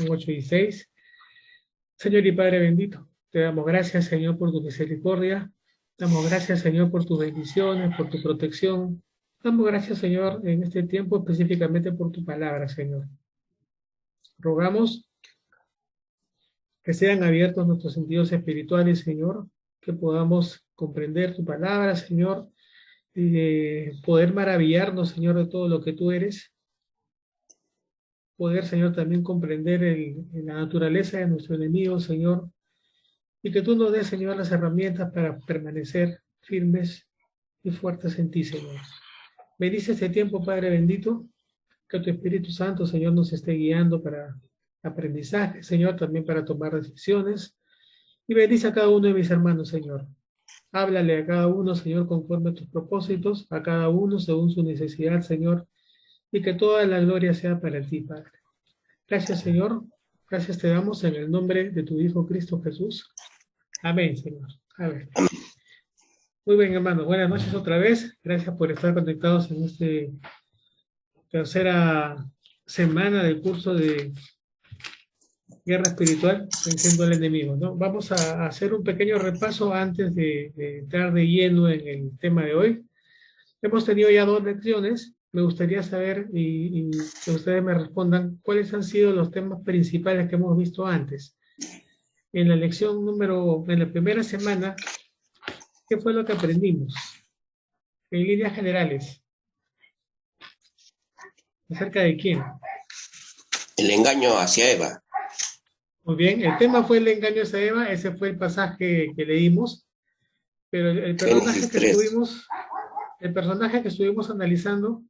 8 y 6. Señor y Padre bendito, te damos gracias, Señor, por tu misericordia. Damos gracias, Señor, por tus bendiciones, por tu protección. Damos gracias, Señor, en este tiempo específicamente por tu palabra, Señor. Rogamos que sean abiertos nuestros sentidos espirituales, Señor, que podamos comprender tu palabra, Señor, y poder maravillarnos, Señor, de todo lo que tú eres. Poder, Señor, también comprender la naturaleza de nuestro enemigo, Señor, y que tú nos des, Señor, las herramientas para permanecer firmes y fuertes en ti, Señor. Bendice este tiempo, Padre bendito, que tu Espíritu Santo, Señor, nos esté guiando para aprendizaje, Señor, también para tomar decisiones. Y bendice a cada uno de mis hermanos, Señor. Háblale a cada uno, Señor, conforme a tus propósitos, a cada uno según su necesidad, Señor, y que toda la gloria sea para ti, Padre. Gracias, Señor. Gracias te damos en el nombre de tu Hijo Cristo Jesús. Amén, Señor. Amén. Muy bien, hermano. Buenas noches otra vez. Gracias por estar conectados en esta tercera semana del curso de Guerra Espiritual, venciendo al enemigo, ¿no? Vamos a hacer un pequeño repaso antes de entrar de lleno en el tema de hoy. Hemos tenido ya 2 lecciones. Me gustaría saber y que ustedes me respondan cuáles han sido los temas principales que hemos visto antes. En la lección en la primera semana, ¿qué fue lo que aprendimos? En líneas generales. ¿Acerca de quién? El engaño hacia Eva. Muy bien, el tema fue el engaño hacia Eva, ese fue el pasaje que leímos, pero el personaje que estuvimos analizando,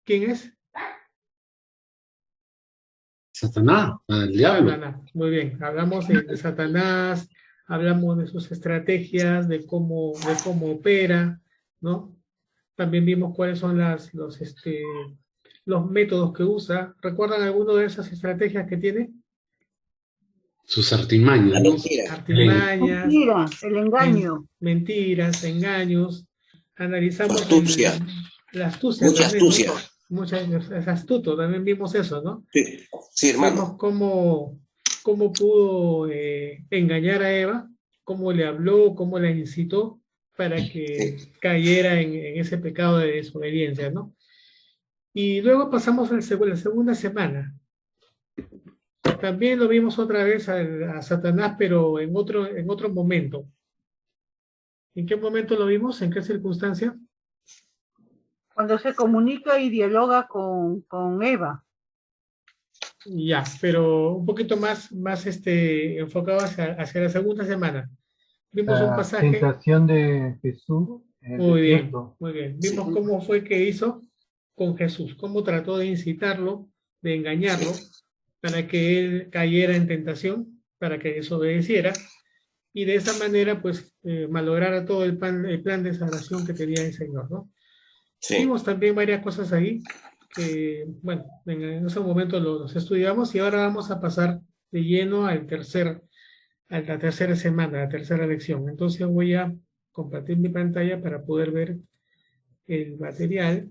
¿quién es? Satanás, el diablo. Satanás. Muy bien, hablamos de Satanás, hablamos de sus estrategias, de cómo opera, ¿no? También vimos cuáles son los métodos que usa. ¿Recuerdan alguno de esas estrategias que tiene? Sus artimañas. La mentira. Artimañas. Mentira, el engaño. Mentiras, engaños. Analizamos Astucia. la astucia. Mucha también, astucia. ¿no? Es astuto, también vimos eso, ¿no? Sí, hermano. Vimos cómo pudo engañar a Eva, cómo le habló, cómo la incitó para que cayera en ese pecado de desobediencia, ¿no? Y luego pasamos a la segunda semana. También lo vimos otra vez a Satanás, pero en otro momento. ¿En qué momento lo vimos? ¿En qué circunstancia? Cuando se comunica y dialoga con Eva. Ya, pero un poquito más enfocado hacia la segunda semana. Vimos un pasaje. La tentación de Jesús en el desierto. Muy bien. Vimos cómo fue que hizo con Jesús, cómo trató de incitarlo, de engañarlo, para que él cayera en tentación, para que desobedeciera, y de esa manera, pues, malograra todo el plan de salvación que tenía el Señor, ¿no? Sí. Vimos también varias cosas ahí, que, bueno, en ese momento los estudiamos, y ahora vamos a pasar de lleno a la tercera semana, la tercera lección. Entonces voy a compartir mi pantalla para poder ver el material.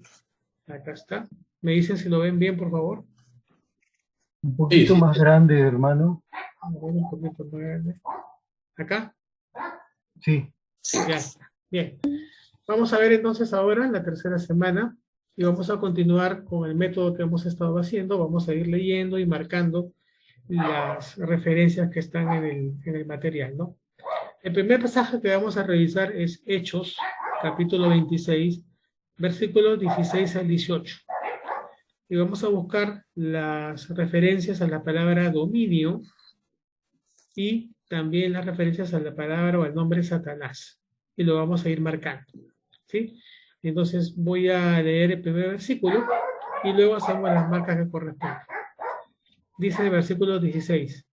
Acá está. ¿Me dicen si lo ven bien, por favor? Un poquito más grande, hermano. Un poquito más grande. ¿Acá? Sí. Ya está. Bien. Vamos a ver entonces ahora la tercera semana y vamos a continuar con el método que hemos estado haciendo. Vamos a ir leyendo y marcando las referencias que están en el material, ¿no? El primer pasaje que vamos a revisar es Hechos, capítulo 26, versículos 16 al 18. Y vamos a buscar las referencias a la palabra dominio y también las referencias a la palabra o al nombre Satanás. Y lo vamos a ir marcando, ¿sí? Entonces voy a leer el primer versículo y luego hacemos las marcas que corresponden. Dice el versículo 16.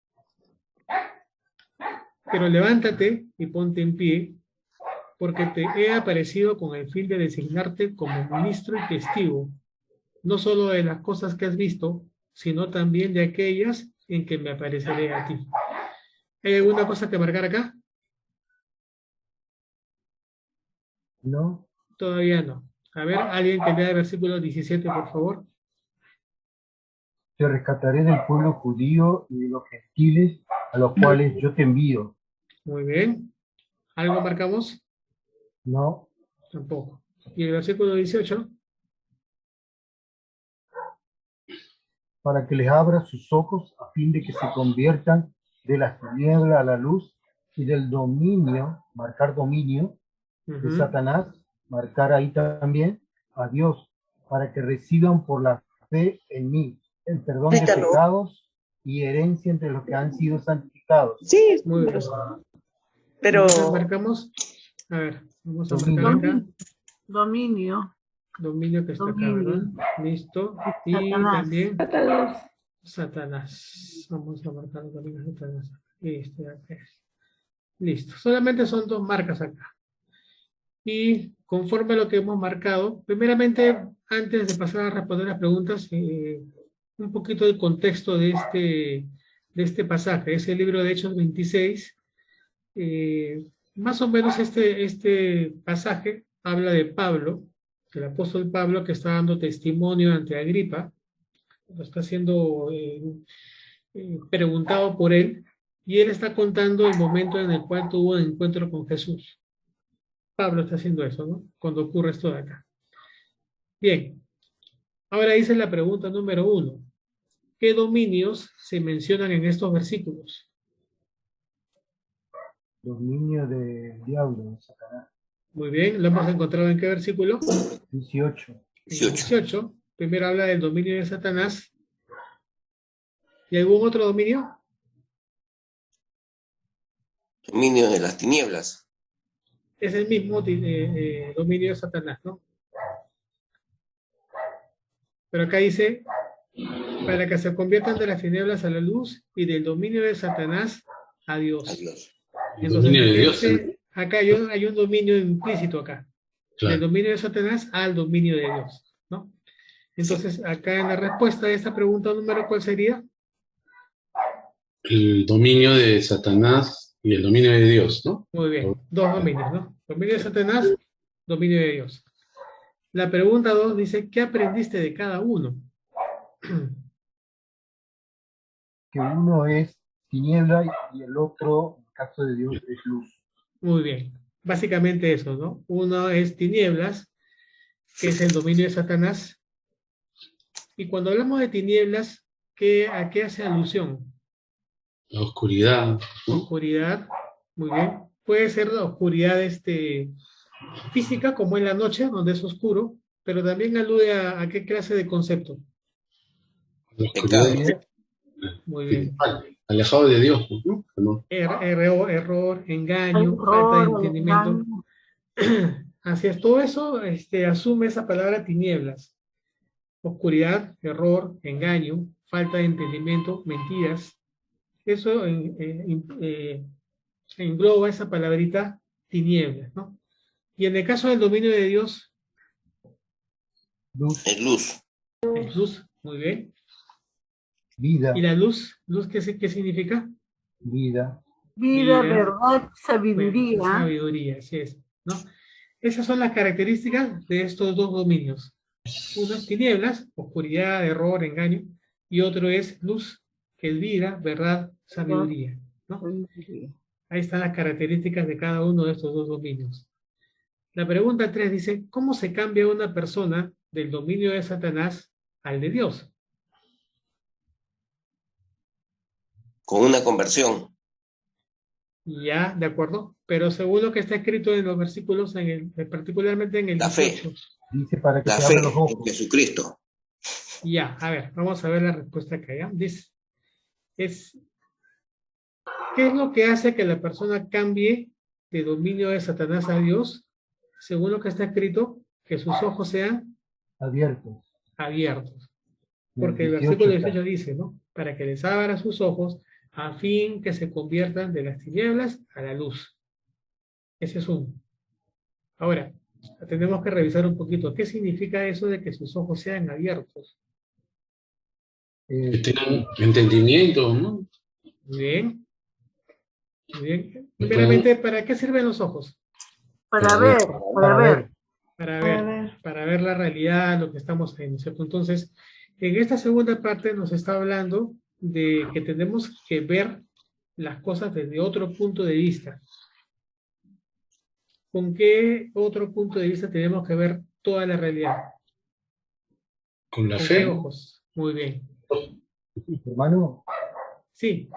Pero levántate y ponte en pie, porque te he aparecido con el fin de designarte como ministro y testigo, no solo de las cosas que has visto, sino también de aquellas en que me apareceré a ti. ¿Hay alguna cosa que marcar acá? No. Todavía no. A ver, alguien que lea el versículo 17, por favor. te rescataré del pueblo judío y de los gentiles a los cuales yo te envío. Muy bien. ¿Algo marcamos? No, Tampoco. Y el versículo 18. para que les abra sus ojos a fin de que se conviertan de las tinieblas a la luz y del dominio, marcar dominio, de Ujú. Satanás, marcar ahí también a Dios, para que reciban por la fe en mí el perdón de Explícalo. pecados y herencia entre los que han sido santificados. Sí, Muy bien. pero Entonces marcamos. A ver, vamos a marcar Dominio. acá. Dominio. Dominio que está acá, ¿verdad? Listo. Y Satanás. también Satanás. Vamos a marcar también Satanás. Este de acá. Listo. Solamente son dos marcas acá. Y conforme a lo que hemos marcado, primeramente, antes de pasar a responder las preguntas, un poquito del contexto de este pasaje. Es el libro de Hechos 26. Más o menos este pasaje habla de Pablo, el apóstol Pablo, que está dando testimonio ante Agripa, lo está siendo preguntado por él, y él está contando el momento en el cual tuvo un encuentro con Jesús. Pablo está haciendo eso, ¿no? Cuando ocurre esto de acá. Bien, ahora hice la pregunta número 1. ¿Qué dominios se mencionan en estos versículos? Dominio del diablo, de Satanás. Muy bien, ¿lo hemos encontrado en qué versículo? 18. En 18. 18. Primero habla del dominio de Satanás. ¿Y algún otro dominio? Dominio de las tinieblas. Es el mismo dominio de Satanás, ¿no? Pero acá dice, para que se conviertan de las tinieblas a la luz y del dominio de Satanás a Dios. Adiós. El dominio de Dios. Acá hay un dominio implícito acá. Del Claro. dominio de Satanás al dominio de Dios, ¿no? Entonces, acá en la respuesta de esta pregunta número, ¿cuál sería? El dominio de Satanás y el dominio de Dios, ¿no? Muy bien, dos dominios, ¿no? Dominio de Satanás, dominio de Dios. La pregunta 2 dice, ¿qué aprendiste de cada uno? Que uno es tiniebla y el otro, en el caso de Dios, es luz. Muy bien, básicamente eso, ¿no? Uno es tinieblas, que es el dominio de Satanás. Y cuando hablamos de tinieblas, ¿a qué hace alusión? La oscuridad, ¿no? Oscuridad, muy bien. Puede ser la oscuridad física, como en la noche, donde es oscuro, pero también alude a qué clase de concepto. La oscuridad Pecado. Muy bien. espiritual, alejado de Dios, ¿no? ¿No? Error, engaño, falta de entendimiento. Así es, todo eso asume esa palabra tinieblas. Oscuridad, error, engaño, falta de entendimiento, mentiras. Eso engloba esa palabrita tinieblas, ¿no? Y en el caso del dominio de Dios, Luz, Es luz. es luz, muy bien. vida, ¿Y la luz? ¿Luz qué significa? vida. Vida, Vida. verdad, sabiduría. Sabiduría, así es, ¿no? Esas son las características de estos dos dominios. Uno es tinieblas, oscuridad, error, engaño, y otro es luz, que es vida, verdad, sabiduría, ¿no? Ahí están las características de cada uno de estos dos dominios. La pregunta 3 dice, ¿cómo se cambia una persona del dominio de Satanás al de Dios? Con una conversión. Ya, de acuerdo, pero según lo que está escrito en los versículos, particularmente en el La fe. 18. Dice para que La se fe abran los en ojos. Jesucristo. Ya, a ver, vamos a ver la respuesta acá, ¿ya? Dice, ¿qué es lo que hace que la persona cambie de dominio de Satanás a Dios? Según lo que está escrito, que sus ojos sean Abiertos. abiertos. En el Porque el 18 versículo está. 18 dice, ¿no? Para que les abra sus ojos a fin que se conviertan de las tinieblas a la luz. Ese es uno. Ahora, tenemos que revisar un poquito. ¿Qué significa eso de que sus ojos sean abiertos? Que tengan entendimiento, ¿no? Muy bien. Muy bien. Primeramente, ¿para qué sirven los ojos? Para ver, para ver. Para ver la realidad, lo que estamos haciendo, ¿cierto? Entonces, En esta segunda parte nos está hablando de que tenemos que ver las cosas desde otro punto de vista. ¿Con qué otro punto de vista tenemos que ver toda la realidad? Con la ¿Con qué fe. ojos? Muy bien. Hermano, Sí,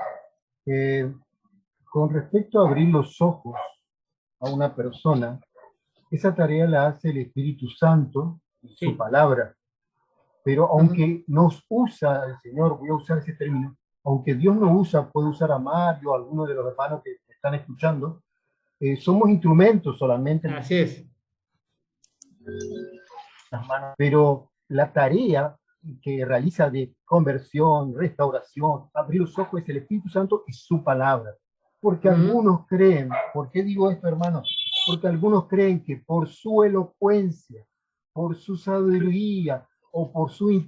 con respecto a abrir los ojos a una persona, esa tarea la hace el Espíritu Santo en Sí. su palabra. Pero aunque nos usa el Señor, voy a usar ese término, aunque Dios nos usa, puede usar a Mario, a alguno de los hermanos que están escuchando, somos instrumentos solamente en así es. las manos, pero la tarea que realiza de conversión, restauración, abrir los ojos es el Espíritu Santo y su palabra. Porque algunos creen, ¿por qué digo esto, hermano? Porque algunos creen que por su elocuencia, por su sabiduría o por su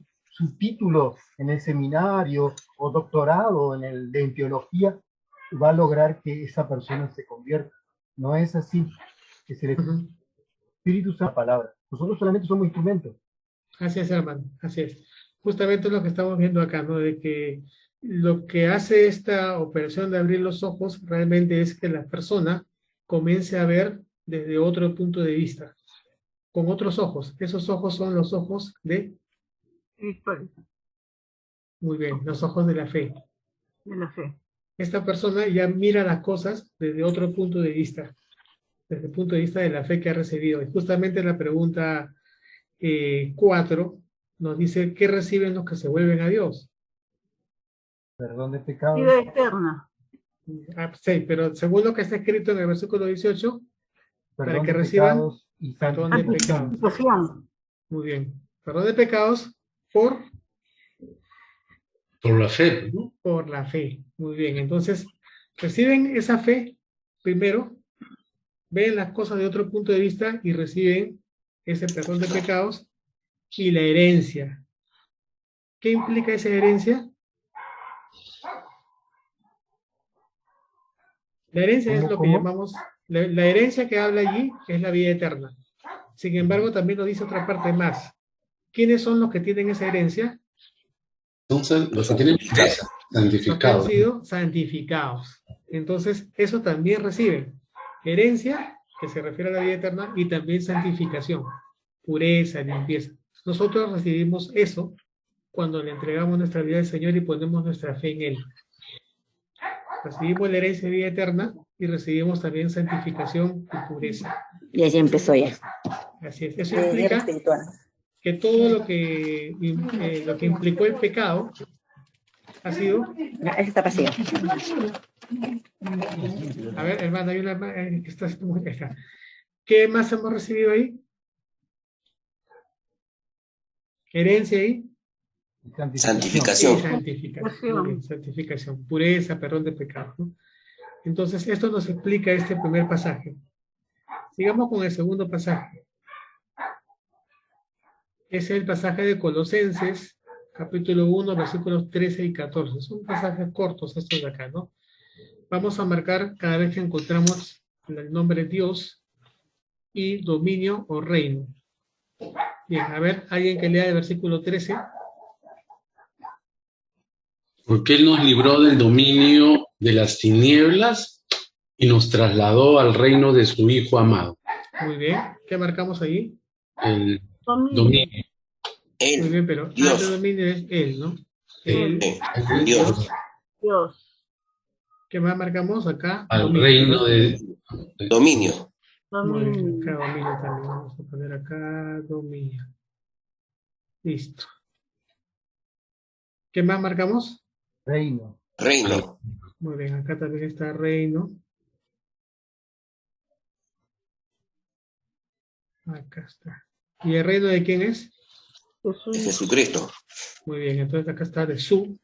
título en el seminario o doctorado en teología, va a lograr que esa persona se convierta. No es así. Es el Espíritu Santo, la palabra. Nosotros solamente somos instrumentos. Así es, hermano, así es. Justamente lo que estamos viendo acá, ¿no? De que lo que hace esta operación de abrir los ojos realmente es que la persona comience a ver desde otro punto de vista, con otros ojos. Esos ojos son los ojos de, muy bien, los ojos de la fe. De la fe. Esta persona ya mira las cosas desde otro punto de vista, desde el punto de vista de la fe que ha recibido. Y justamente la pregunta 4 nos dice, ¿qué reciben los que se vuelven a Dios? Perdón de pecados. Vida eterna. Sí, pero según lo que está escrito en el versículo 18, para Perdón que de reciban pecados y perdón de santificación. pecados. Santificación. Muy bien. Perdón de pecados por Por la fe, ¿no? por la fe. Muy bien. Entonces, reciben esa fe primero, ven las cosas de otro punto de vista y reciben ese perdón de pecados y la herencia. ¿Qué implica esa herencia? La herencia es lo que ¿Cómo? llamamos, la herencia que habla allí es la vida eterna. Sin embargo, también nos dice otra parte más. ¿Quiénes son los que tienen esa herencia? Entonces, los que tienen fe, Los que han santificados. sido santificados. Entonces, eso también reciben. Herencia, que se refiere a la vida eterna, y también santificación, pureza, limpieza. Nosotros recibimos eso cuando le entregamos nuestra vida al Señor y ponemos nuestra fe en Él. Recibimos la herencia de vida eterna y recibimos también santificación y pureza. Y allí empezó ya. Así es. Eso implica que todo lo que implicó el pecado ha sido... No, ese está vacío. A ver, hermano, hay una que está haciendo muy queja. ¿Qué más hemos recibido ahí? Herencia ahí. Santificación. Y santificación. Muy bien, santificación. Pureza, perdón de pecados, ¿no? Entonces, esto nos explica este primer pasaje. Sigamos con el segundo pasaje. Es el pasaje de Colosenses, capítulo 1, versículos 13 y 14. Son pasajes cortos estos de acá, ¿no? Vamos a marcar cada vez que encontramos el nombre Dios y dominio o reino. Bien, a ver, alguien que lea el versículo 13. Porque Él nos libró del dominio de las tinieblas y nos trasladó al reino de su Hijo amado. Muy bien, ¿qué marcamos ahí? El dominio. Muy bien, pero Dios. el dominio es Él, ¿no? Él, Dios. Dios. ¿Qué más marcamos acá? Al Dominio, reino ¿verdad? de... Dominio. Muy bien, Dominio. acá dominio también. Vamos a poner acá dominio. Listo. ¿Qué más marcamos? Reino. Reino. Muy bien, acá también está reino. Acá está. ¿Y el reino de quién es? De Jesús. Jesucristo. Muy bien, entonces acá está de su.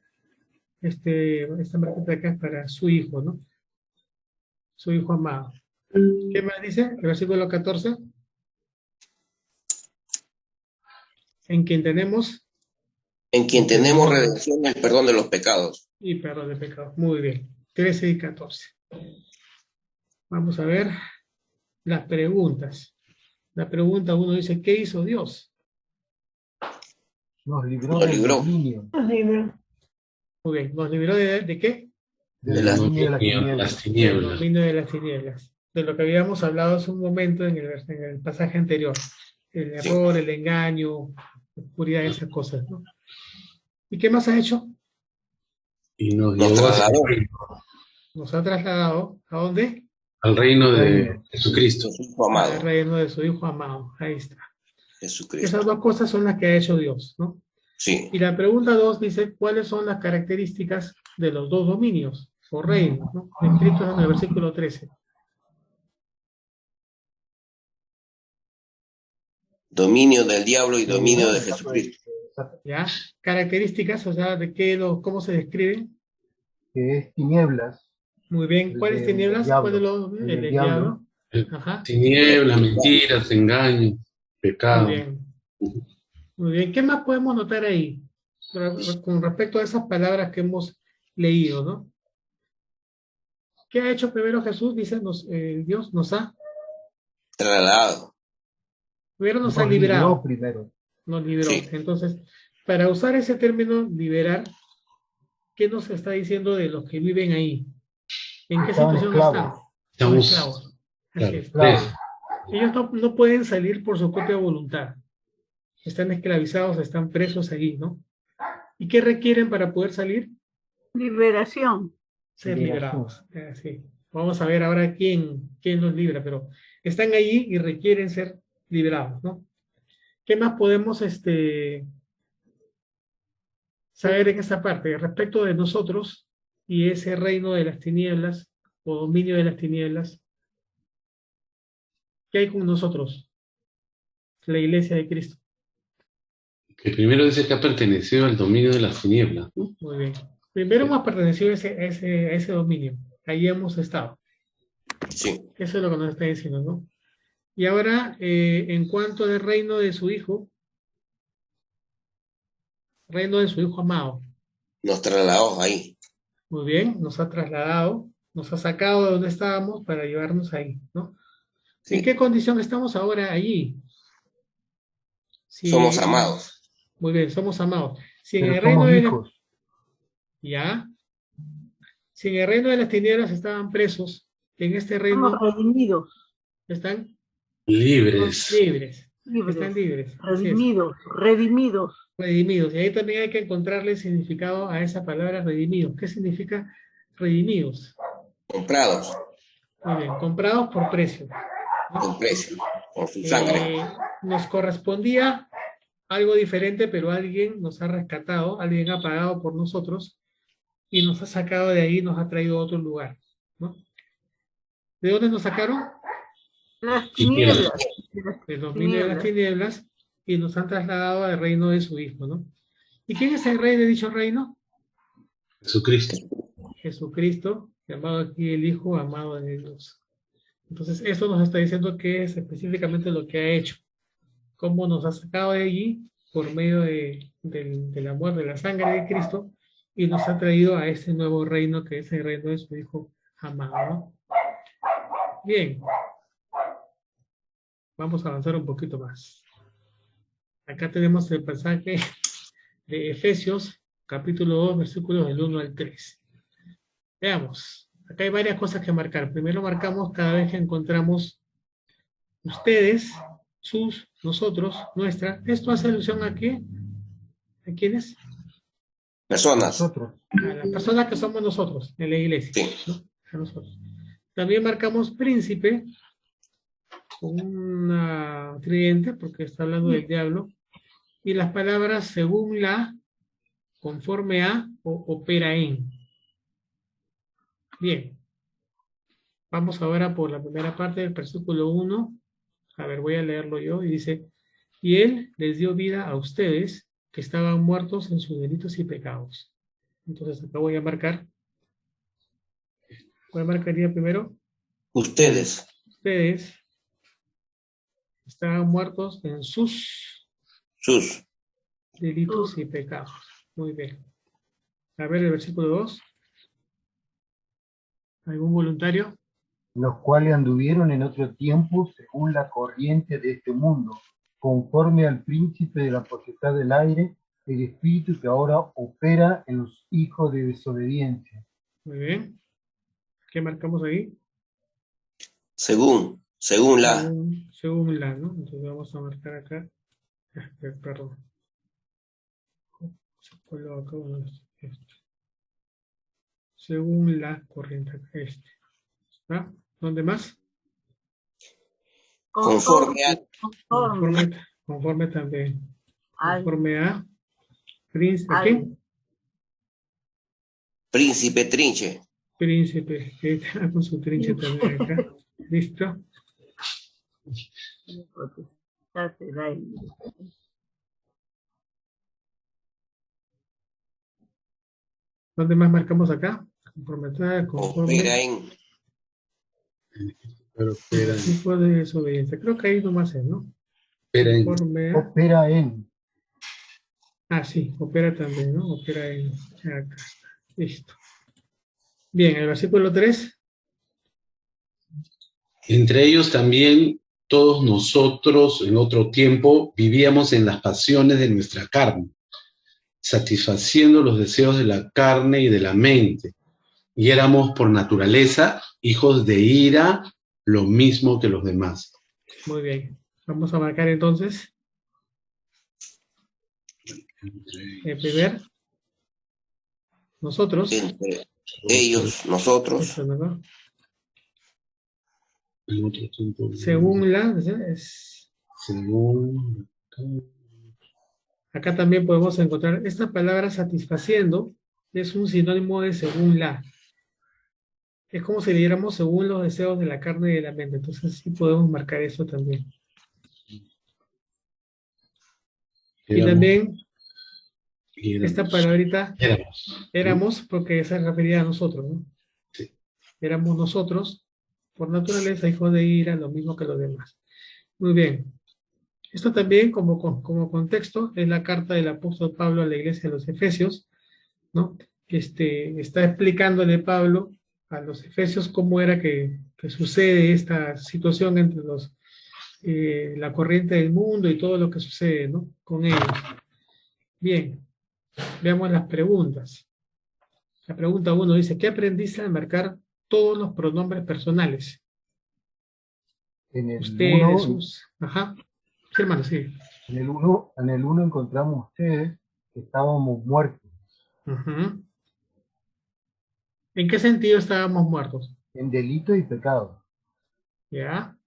Esta marquita acá es para su hijo, ¿no? Su hijo amado. ¿Qué más dice? El versículo 14. En quien tenemos En quien tenemos redención y el perdón de los pecados. y perdón de pecados. Muy bien. 13 y 14. Vamos a ver las preguntas. La pregunta 1 dice, ¿qué hizo Dios? Nos libró Nos del libró. dominio, Muy bien. ¿Nos libró de qué? De del las dominio de las Las tinieblas. Del tinieblas. dominio de las tinieblas. De lo que habíamos hablado hace un momento en el pasaje anterior. El Sí. error, el engaño, la oscuridad, esas cosas, ¿no? ¿Y qué más ha hecho? Y nos Nos llevó hacia trasladó. el reino, Nos ha trasladado, ¿a dónde? al reino de Reino. Jesucristo. Su Hijo Al amado, reino de su Hijo amado. Ahí está. Jesucristo. Esas dos cosas son las que ha hecho Dios, ¿no? Sí. Y la pregunta 2 dice, ¿cuáles son las características de los dos dominios o reinos, ¿no? Escritos en el versículo 13. Dominio del diablo y dominio de Jesucristo. ¿Ya? Características, o sea, de qué, cómo se describen. Que es tinieblas, Muy bien. El ¿Cuáles del tinieblas? diablo. ¿Cuál de los? El El del del diablo. diablo. Ajá. Tinieblas, mentiras, engaños, Muy pecado. bien. Muy bien. ¿Qué más podemos notar ahí? Con respecto a esas palabras que hemos leído, ¿no? ¿Qué ha hecho primero Jesús? Dice, Dios nos ha, Trasladado. primero nos ha Nos libró librado, primero. nos libró. Sí. Entonces, para usar ese término, liberar, ¿qué nos está diciendo de los que viven ahí? ¿En qué Estaban situación esclavos. están? Son Estamos, esclavos. Así claro, es. Esclavos. Ellos no pueden salir por su propia voluntad. Están esclavizados, están presos allí, ¿no? ¿Y qué requieren para poder salir? Liberación. Ser Liberación. liberados. Así. Vamos a ver ahora quién los libra, pero están allí y requieren ser liberados, ¿no? ¿Qué más podemos saber en esta parte? Respecto de nosotros y ese reino de las tinieblas o dominio de las tinieblas, ¿qué hay con nosotros? La iglesia de Cristo. que primero dice que ha pertenecido al dominio de las tinieblas, ¿no? Muy bien. Primero hemos pertenecido a ese dominio. Ahí hemos estado. Sí. Eso es lo que nos está diciendo, ¿no? Y ahora, en cuanto al reino de su Hijo amado. Nos trasladó ahí. Muy bien, nos ha trasladado, nos ha sacado de donde estábamos para llevarnos ahí, ¿no? Sí. ¿En qué condición estamos ahora allí? Si- Somos amados. Muy bien, somos amados. Si en Pero el reino somos de hijos. ya, si en el reino de las tinieblas estaban presos, en este reino Somos redimidos. están Libres. libres. Libres. Están libres. Así es. Redimidos. Redimidos. Redimidos. Y ahí también hay que encontrarle significado a esa palabra redimidos. ¿Qué significa redimidos? Comprados. Muy bien, comprados por precio. ¿no? Con precio. Por su sangre. Nos correspondía algo diferente, pero alguien nos ha rescatado, alguien ha pagado por nosotros y nos ha sacado de ahí, nos ha traído a otro lugar, ¿no? ¿De dónde nos sacaron? Las tinieblas. Del dominio de las tinieblas y nos han trasladado al reino de su Hijo, ¿no? ¿Y quién es el rey de dicho reino? Jesucristo. Jesucristo, llamado aquí el Hijo amado de Dios. Entonces, esto nos está diciendo qué es específicamente lo que ha hecho, cómo nos ha sacado de allí por medio del amor, de la sangre de Cristo, y nos ha traído a este nuevo reino que es el reino de su Hijo amado, ¿no? Bien. Vamos a avanzar un poquito más. Acá tenemos el pasaje de Efesios, capítulo 2, versículos del 1 al 3. Veamos. Acá hay varias cosas que marcar. Primero marcamos cada vez que encontramos ustedes, sus, nosotros, nuestra. ¿Esto hace alusión a qué? ¿A quiénes? Personas. Nosotros. A las personas que somos nosotros en la iglesia. Sí. ¿no? A nosotros. También marcamos príncipe con una tridente, porque está hablando del diablo, y las palabras según la, conforme a o opera en. Bien. Vamos ahora por la primera parte del versículo 1. A ver, voy a leerlo yo. Y dice, y Él les dio vida a ustedes que estaban muertos en sus delitos y pecados. Entonces acá voy a marcar. ¿Cuál marcaría primero? Ustedes. Ustedes estaban muertos en sus Sus. delitos y pecados. Muy bien. A ver el versículo 2. ¿Algún voluntario? Los cuales anduvieron en otro tiempo según la corriente de este mundo, conforme al príncipe de la potestad del aire, el espíritu que ahora opera en los hijos de desobediencia. Muy bien. ¿Qué marcamos ahí? Según la. Según la, ¿no? Entonces vamos a marcar acá. Perdón. Se coloca esto. Según la corriente acá, ¿Ah? ¿Dónde más? Conforme a. Conforme también. Al- Conforme a. ¿Príncipe? al- ¿Qué? Príncipe Trinche. Príncipe. Que está con su trinche también acá. ¿Listo? potestad te da el- ¿Dónde más marcamos acá? Conforme Opera en. Pero opera en, tipo de desobediencia. Creo que ahí nomás es, ¿no? opera en- Conforme a. Opera en. Ah, sí, opera también, ¿no? Opera en. Acá está. Listo. Bien, el versículo 3. Entre ellos también todos nosotros en otro tiempo vivíamos en las pasiones de nuestra carne, satisfaciendo los deseos de la carne y de la mente. Y éramos por naturaleza hijos de ira, lo mismo que los demás. Muy bien. Vamos a marcar entonces el primer. Nosotros. Entre ellos, nosotros. Esto, ¿no? En otro tiempo, Según la. según Acá también podemos encontrar esta palabra satisfaciendo. Es un sinónimo de según la. Es como si diéramos según los deseos de la carne y de la mente. Entonces sí podemos marcar eso también. Y también esta palabrita éramos porque se refería a nosotros, ¿no? Sí. Éramos nosotros, por naturaleza, hijos de ira, lo mismo que los demás. Muy bien. Esto también, como contexto, es la carta del apóstol Pablo a la iglesia de los Efesios, ¿no? Está explicándole Pablo a los Efesios cómo era que sucede esta situación entre la corriente del mundo y todo lo que sucede, ¿no? Con ellos. Bien, veamos las preguntas. La pregunta 1 dice, ¿qué aprendiste al marcar todos los pronombres personales? En el Ustedes, 1, sus... Ajá. Sí, hermano, sí. en el uno encontramos ustedes que estábamos muertos Ujú. ¿En qué sentido estábamos muertos? en delito y pecado. ¿Ya?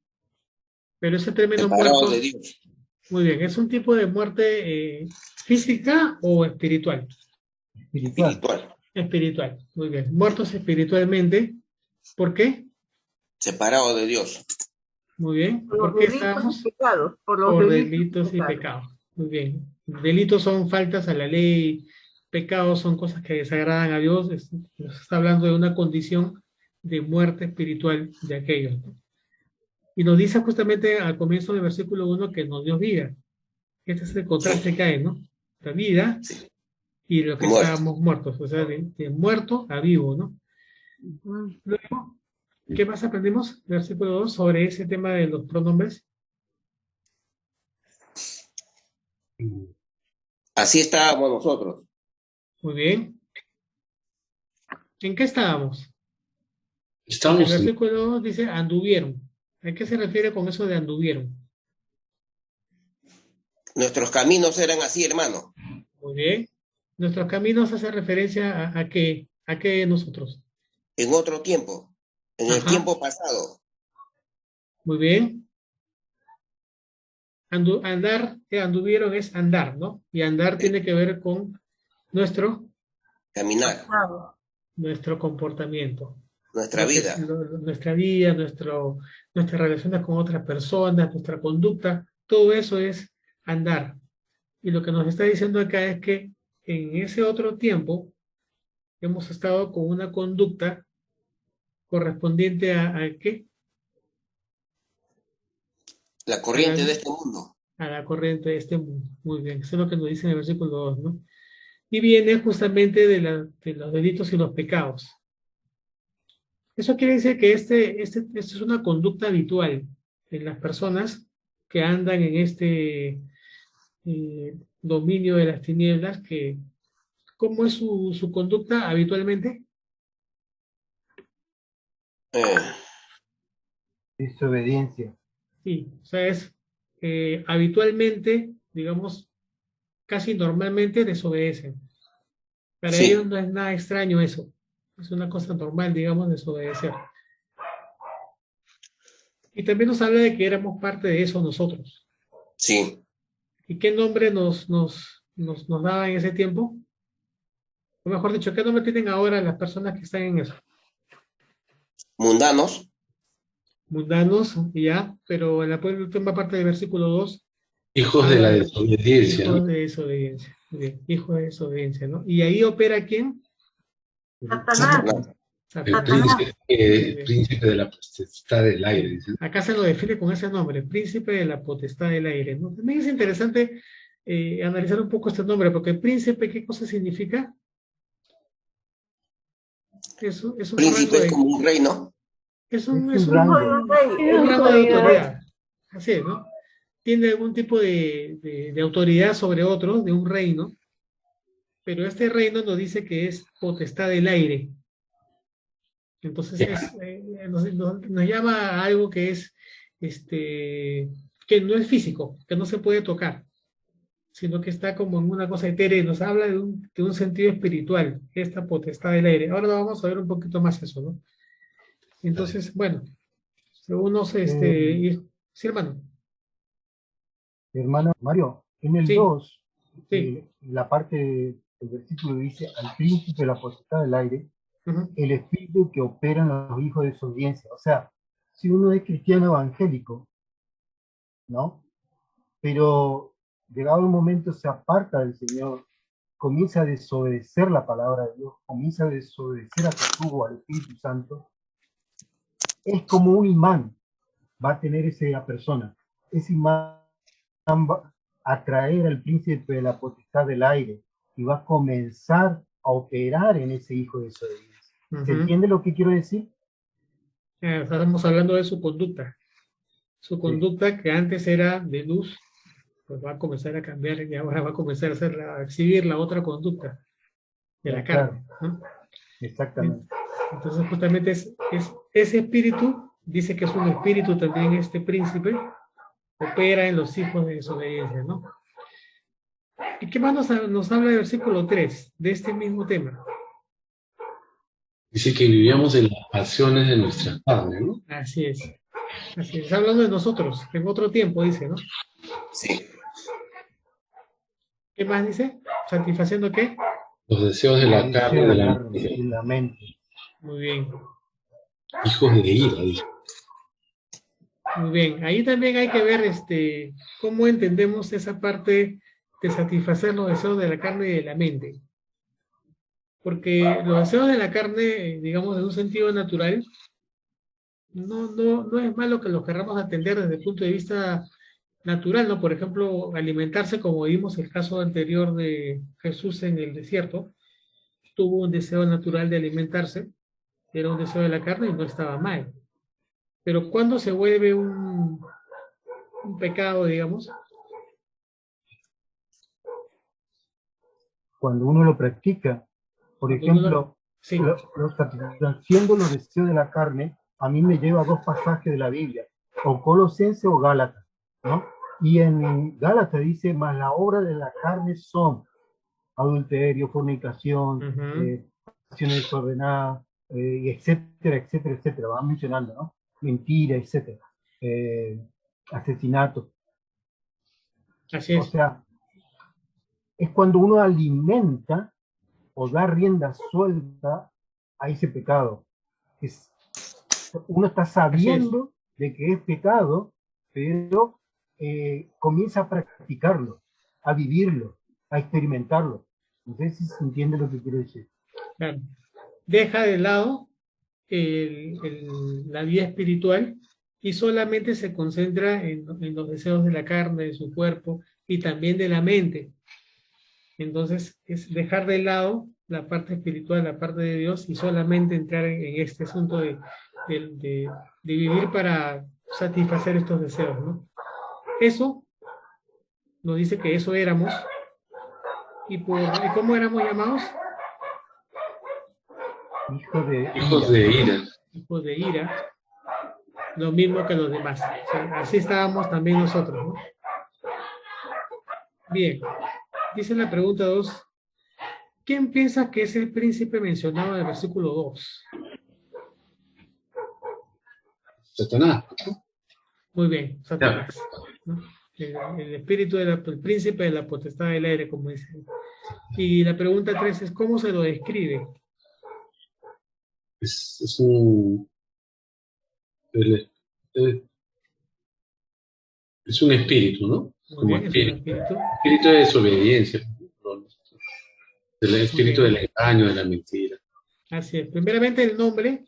Pero ese término Separados muerto, de Dios. muy bien, ¿es un tipo de muerte física o espiritual? Espiritual. Espiritual. Espiritual, muy bien. Muertos espiritualmente, ¿por qué? Separados de Dios. Muy bien. por ¿Por los qué delitos estábamos? y pecados. Por los Por delitos delitos y pecados. pecados. Muy bien. Delitos son faltas a la ley, pecados son cosas que desagradan a Dios. Nos está hablando de una condición de muerte espiritual de aquellos, ¿no? Y nos dice justamente al comienzo del versículo 1 que nos dio vida. Este es el contraste que hay, ¿no? La vida Sí. y lo que Muerto. estábamos muertos, o sea, de muerto a vivo, ¿no? Ujú. Luego, ¿qué más aprendimos? Versículo 2 sobre ese tema de los pronombres. Así estábamos nosotros. Muy bien. ¿En qué estábamos? El Estamos en, versículo 2 dice anduvieron. ¿A qué se refiere con eso de anduvieron? Nuestros caminos eran así, hermano. Muy bien. Nuestros caminos hacen referencia a qué nosotros. En otro tiempo. En el Ajá. tiempo pasado. Muy bien. Andar, anduvieron es andar, ¿no? Y andar tiene que ver con nuestro Caminar. comportamiento. Nuestra vida. Nuestra vida, nuestras relaciones con otras personas, nuestra conducta, todo eso es andar. Y lo que nos está diciendo acá es que en ese otro tiempo hemos estado con una conducta correspondiente a ¿qué? La corriente de este mundo. A la corriente de este mundo. Muy bien, eso es lo que nos dice en el versículo 2, ¿no? Y viene justamente de los delitos y los pecados. Eso quiere decir que esto es una conducta habitual en las personas que andan en dominio de las tinieblas, que ¿cómo es su conducta habitualmente? Eh, Desobediencia. Sí, o sea, es habitualmente, digamos, casi normalmente desobedecen. Para ellos sí, no es nada extraño eso. Es una cosa normal, digamos, desobedecer. Y también nos habla de que éramos parte de eso nosotros. sí. ¿Y qué nombre nos daba en ese tiempo? O mejor dicho, ¿qué nombre tienen ahora las personas que están en eso? Mundanos, Mundanos, ya, pero en la última parte del versículo 2 Hijos de la habla de desobediencia, ¿no? hijos de desobediencia. Muy bien, hijos de desobediencia, ¿no? Y ahí opera ¿quién? Satanás. Satanás. El Satanás. príncipe de la potestad del aire, dice. Acá se lo define con ese nombre, príncipe de la potestad del aire, ¿no? También es interesante analizar un poco este nombre, porque príncipe, ¿qué cosa significa? Es un rango Príncipe es de, como un rey, ¿no? es Es un, es un un, Hijo de rango. un rey. un rango de autoridad. Así es, ¿no? Tiene algún tipo de autoridad sobre otros, de un reino, pero este reino nos dice que es potestad del aire. Entonces nos llama a algo que es que no es físico, que no se puede tocar, sino que está como en una cosa etérea, nos habla de un sentido espiritual, esta potestad del aire. Ahora vamos a ver un poquito más eso, ¿no? Entonces, bueno, según nos, Eh, sí, hermano, Hermano Mario, en el sí, 2, sí, la parte del versículo dice, al príncipe de la potestad del aire, ujú, el espíritu que opera en los hijos de desobediencia. O sea, si uno es cristiano evangélico, ¿no? Pero llegado un momento se aparta del Señor, comienza a desobedecer la palabra de Dios, comienza a desobedecer a Jesús o al Espíritu Santo, es como un imán, va a tener esa persona. Ese imán va a atraer al príncipe de la potestad del aire y va a comenzar a operar en ese hijo de desobediencia. ¿Se ujú. entiende lo que quiero decir? Estamos hablando de su Sí, conducta que antes era de luz, pues va a comenzar a cambiar y ahora va a comenzar a exhibir la otra conducta de la claro, carne, ¿no? exactamente. Entonces justamente es ese espíritu, dice que es un espíritu también este príncipe, opera en los hijos de desobediencia, ¿no? ¿Y qué más nos habla el versículo 3 de este mismo tema? Dice que vivíamos en las pasiones de nuestra carne, ¿no? Así es, así es. Está hablando de nosotros, en otro tiempo, dice, ¿no? Sí. ¿Qué más dice? ¿Satisfaciendo qué? Los deseos de Los la deseos carne y de de la la carne mente. y la mente. Muy bien, Hijos de ira, dice. muy bien. Ahí también hay que ver cómo entendemos esa parte de satisfacer los deseos de la carne y de la mente. Porque los deseos de la carne, digamos, en un sentido natural, no es malo que los querramos atender desde el punto de vista natural, ¿no? Por ejemplo, alimentarse, como vimos el caso anterior de Jesús en el desierto, tuvo un deseo natural de alimentarse, era un deseo de la carne y no estaba mal. Pero cuando se vuelve un pecado, digamos, Cuando uno lo practica, por cuando uno lo... ejemplo, Sí, satisfaciendo los deseos de la carne, a mí me lleva a dos pasajes de la Biblia, o Colosenses o Gálatas, ¿no? Y en Gálatas dice, más la obra de la carne son adulterio, fornicación, ujú, pasiones desordenadas, etcétera, etcétera, etcétera, van mencionando, ¿no? Mentira, etcétera, eh, asesinato. así O es, sea, es cuando uno alimenta o da rienda suelta a ese pecado. Es, uno está así es. sabiendo de que es pecado, pero comienza a practicarlo, a vivirlo, a experimentarlo. No sé si se entiende lo que quiero decir. Claro. Deja de lado la vida espiritual y solamente se concentra en los deseos de la carne, de su cuerpo y también de la mente. Entonces es dejar de lado la parte espiritual, la parte de Dios y solamente entrar en este asunto de vivir para satisfacer estos deseos, ¿no? Eso nos dice que eso éramos ¿Y cómo éramos llamados? Hijos de Hijos de ira. Hijos de ira. Lo mismo que los demás. O sea, así estábamos también nosotros, ¿no? Bien. Dice la pregunta 2. ¿Quién piensa que es el príncipe mencionado en el versículo 2? Satanás. Muy bien, Satanás, ¿no? El espíritu el príncipe de la potestad del aire, como dice. Y la pregunta 3 es, ¿cómo se lo describe? Es un... Es un espíritu, ¿no? Muy Como bien, es un espíritu. espíritu. Espíritu de desobediencia. El espíritu Ok. del engaño, de la mentira. Así es. Primeramente el nombre,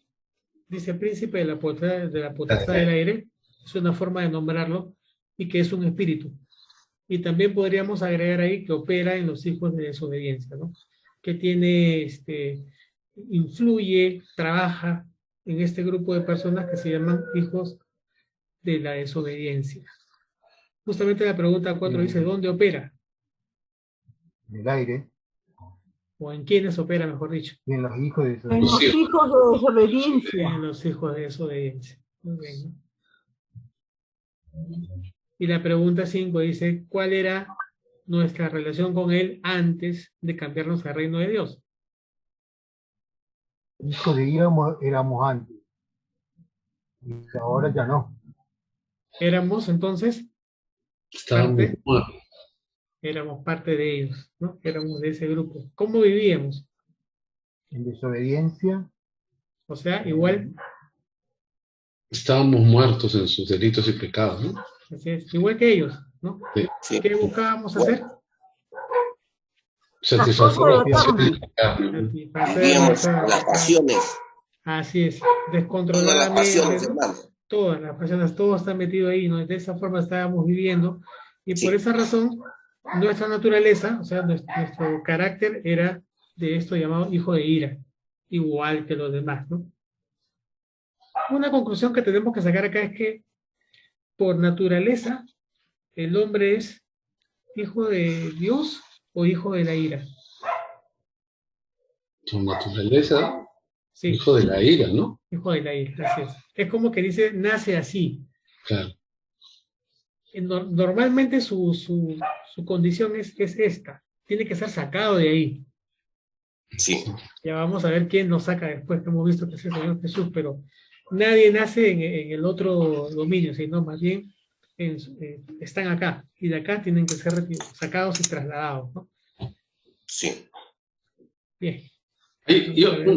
dice príncipe de la potestad del aire, es una forma de nombrarlo, y que es un espíritu. Y también podríamos agregar ahí que opera en los hijos de desobediencia, ¿no? Que tiene, influye, trabaja en este grupo de personas que se llaman hijos de la desobediencia. Justamente la pregunta 4 dice, ¿dónde opera? en el aire, O en quiénes opera, mejor dicho. y en los hijos de En desobediencia. los hijos de desobediencia. En los hijos de desobediencia. Muy bien, ¿no? Y la pregunta 5 dice, ¿cuál era nuestra relación con él antes de cambiarnos al reino de Dios? Hijos de ira éramos antes, y ahora ya no. Éramos entonces Estábamos parte, muertos. éramos parte de ellos, ¿no? Éramos de ese grupo. ¿Cómo vivíamos? En desobediencia, O sea, igual, Estábamos muertos en sus delitos y pecados, ¿no? así es, igual que ellos, ¿no? Sí. ¿Qué buscábamos hacer? Satisfacer Las las cosas de pasiones de la carne, ¿no? Satisfacer Vivíamos nuestra- las pasiones, Así es, todas las descontroladamente, pasiones, ¿no? hermano. Todas las personas, todo está metido ahí, ¿no? De esa forma estábamos viviendo, y por Sí. esa razón, nuestra naturaleza, o sea, nuestro carácter era de esto llamado hijo de ira, igual que los demás, ¿no? Una conclusión que tenemos que sacar acá es que, por naturaleza, el hombre es hijo de Dios o hijo de la ira. Por naturaleza, Sí, hijo de la ira, ¿no? hijo de la ira, así es. Es como que dice, nace así. Claro. Normalmente su condición es esta, tiene que ser sacado de ahí. Sí, Ya vamos a ver quién nos saca después, que hemos visto que es el Señor Jesús, pero nadie nace en el otro dominio, sino más bien están acá, y de acá tienen que ser sacados y trasladados, ¿no? sí. Bien.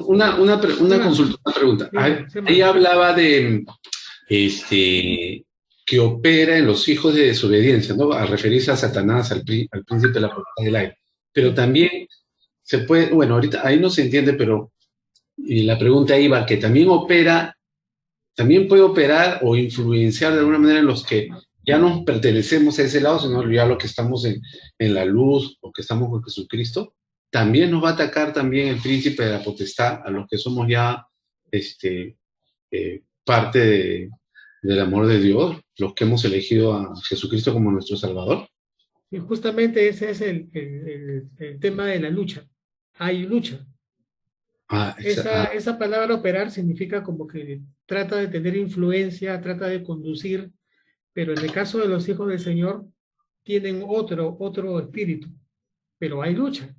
Una Sí, consulta, una pregunta. sí, Ahí, sí, ahí hablaba de que opera en los hijos de desobediencia, ¿no? Al referirse a Satanás, al príncipe de la potestad del aire. Pero también se puede, bueno, ahorita ahí no se entiende, pero y la pregunta iba que también opera, también puede operar o influenciar de alguna manera en los que ya no pertenecemos a ese lado, sino ya los que estamos en la luz o que estamos con Jesucristo. También nos va a atacar también el príncipe de la potestad, a los que somos ya parte del amor de Dios, los que hemos elegido a Jesucristo como nuestro Salvador. Y justamente ese es el tema de la lucha. Hay lucha. Esa palabra operar significa como que trata de tener influencia, trata de conducir, pero en el caso de los hijos del Señor tienen otro espíritu, pero hay lucha.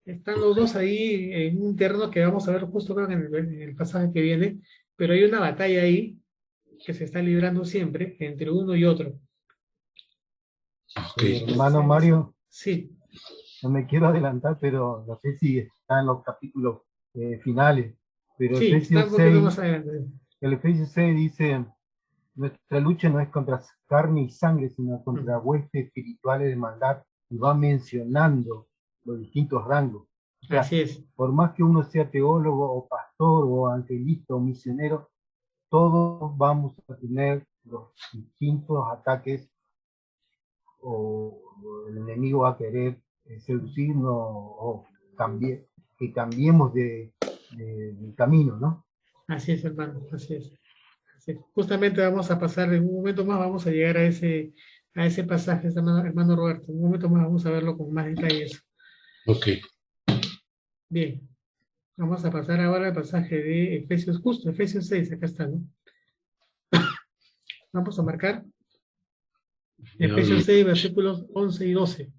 Están los dos ahí en un terreno que vamos a ver justo creo que en el pasaje que viene, pero hay una batalla ahí que se está librando siempre entre uno y otro. Okay. Hermano Mario, Sí, no me quiero adelantar, pero no sé si está en los capítulos finales, pero sí, está un poquito más adelante. el Efesios 6 dice, nuestra lucha no es contra carne y sangre, sino contra huestes espirituales de maldad, y va mencionando los distintos rangos. O sea, Así es. por más que uno sea teólogo o pastor o evangelista o misionero, todos vamos a tener los distintos ataques o el enemigo va a querer seducirnos o que cambiemos de camino, ¿no? Así es, hermano, así es. Justamente vamos a pasar, en un momento más vamos a llegar a a ese pasaje, hermano Roberto. Un momento más vamos a verlo con más detalles. Ok. Bien. Vamos a pasar ahora al pasaje de Efesios, justo, Efesios 6, acá está, ¿no? Vamos a marcar Efesios 6, versículos 11 y 12.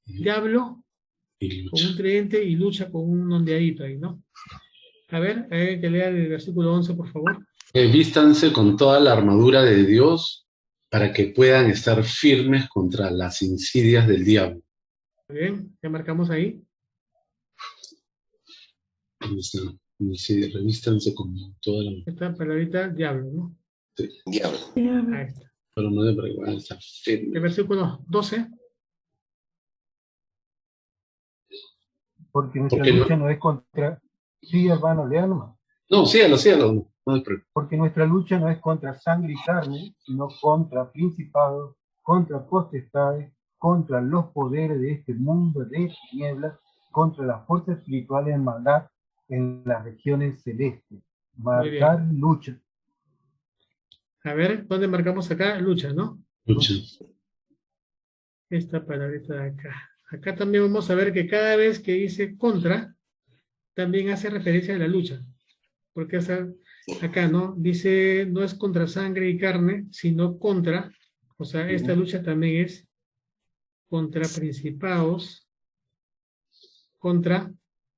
Diablo Y con un lucha. tridente y lucha con un ondeadito ahí, ¿no? A ver, que lea el versículo 11, por favor. Vístanse con toda la armadura de Dios para que puedan estar firmes contra las insidias del diablo. Muy bien, ya marcamos ahí. ¿Dónde está? Insidias, revístanse con toda la... Esta palabrita, diablo, ¿no? Diablo. Ahí está. Pero no de preguntar, está firme. El versículo 12. Porque nuestra ¿Por qué no? lucha no es contra... Sí, hermano, lea nomás. No, sígalo, no de preguntar. Porque nuestra lucha no es contra sangre y carne, sino contra principados, contra potestades, contra los poderes de este mundo de tinieblas, contra las fuerzas espirituales de maldad en las regiones celestes. Marcar lucha. A ver, ¿dónde marcamos acá? Lucha, ¿no? Lucha. Esta palabrita de acá. Acá también vamos a ver que cada vez que dice contra, también hace referencia a la lucha. Porque acá, ¿no? Dice, no es contra sangre y carne, sino contra, o sea, esta lucha también es contra principados, contra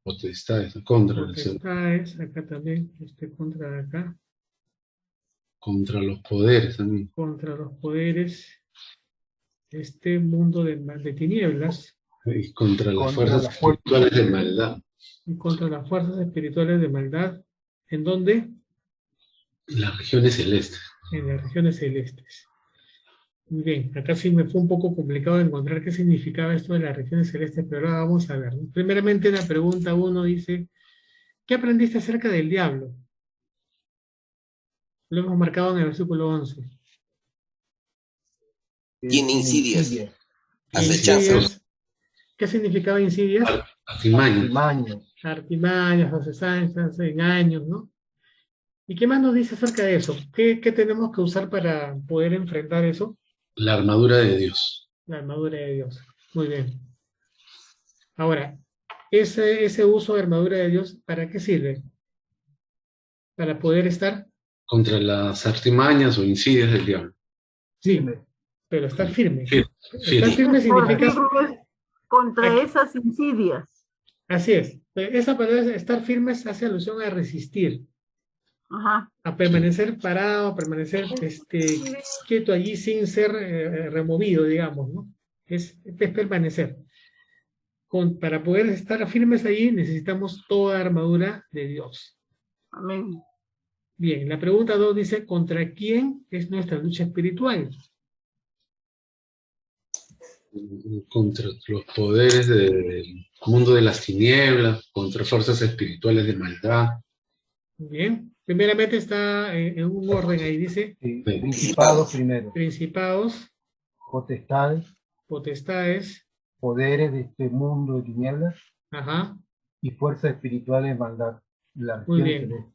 Potestades, contra potestades, acá también, contra de acá, contra los poderes también. contra los poderes de este mundo de tinieblas, Y contra las Contra fuerzas las fuerzas. espirituales de maldad. y contra las fuerzas espirituales de maldad, ¿en dónde? En las regiones celestes. En las regiones celestes. Muy bien, acá sí me fue un poco complicado encontrar qué significaba esto de las regiones celestes, pero ahora vamos a ver. Primeramente, la pregunta 1 dice, ¿qué aprendiste acerca del diablo? Lo hemos marcado en el versículo 11. Tiene insidias. ¿Qué Acechanzas. insidias? ¿Qué significaba insidias? Artimañas. Artimañas. Artimañas, acechanzas, engaños, ¿no? ¿Y qué más nos dice acerca de eso? ¿Qué tenemos que usar para poder enfrentar eso? La armadura de Dios. La armadura de Dios. Muy bien. Ahora, ese uso de armadura de Dios, ¿para qué sirve? Para poder estar, Contra las artimañas o insidias del diablo. sí, pero estar firme. Firme. Estar firme significa, Firmes contra esas insidias. así es, esa palabra estar firme hace alusión a resistir, Ajá. a permanecer parado, a permanecer quieto allí sin ser removido, digamos, ¿no? Es permanecer. Para poder estar firmes allí necesitamos toda armadura de Dios. Amén. Bien, la pregunta 2 dice, ¿contra quién es nuestra lucha espiritual? Contra los poderes del mundo de las tinieblas, contra fuerzas espirituales de maldad. Bien, primeramente está en un orden ahí, dice, Sí, principados primero. principados, Potestades, potestades, poderes de este mundo de tinieblas ajá, y fuerzas espirituales de maldad. La Muy región bien. celeste.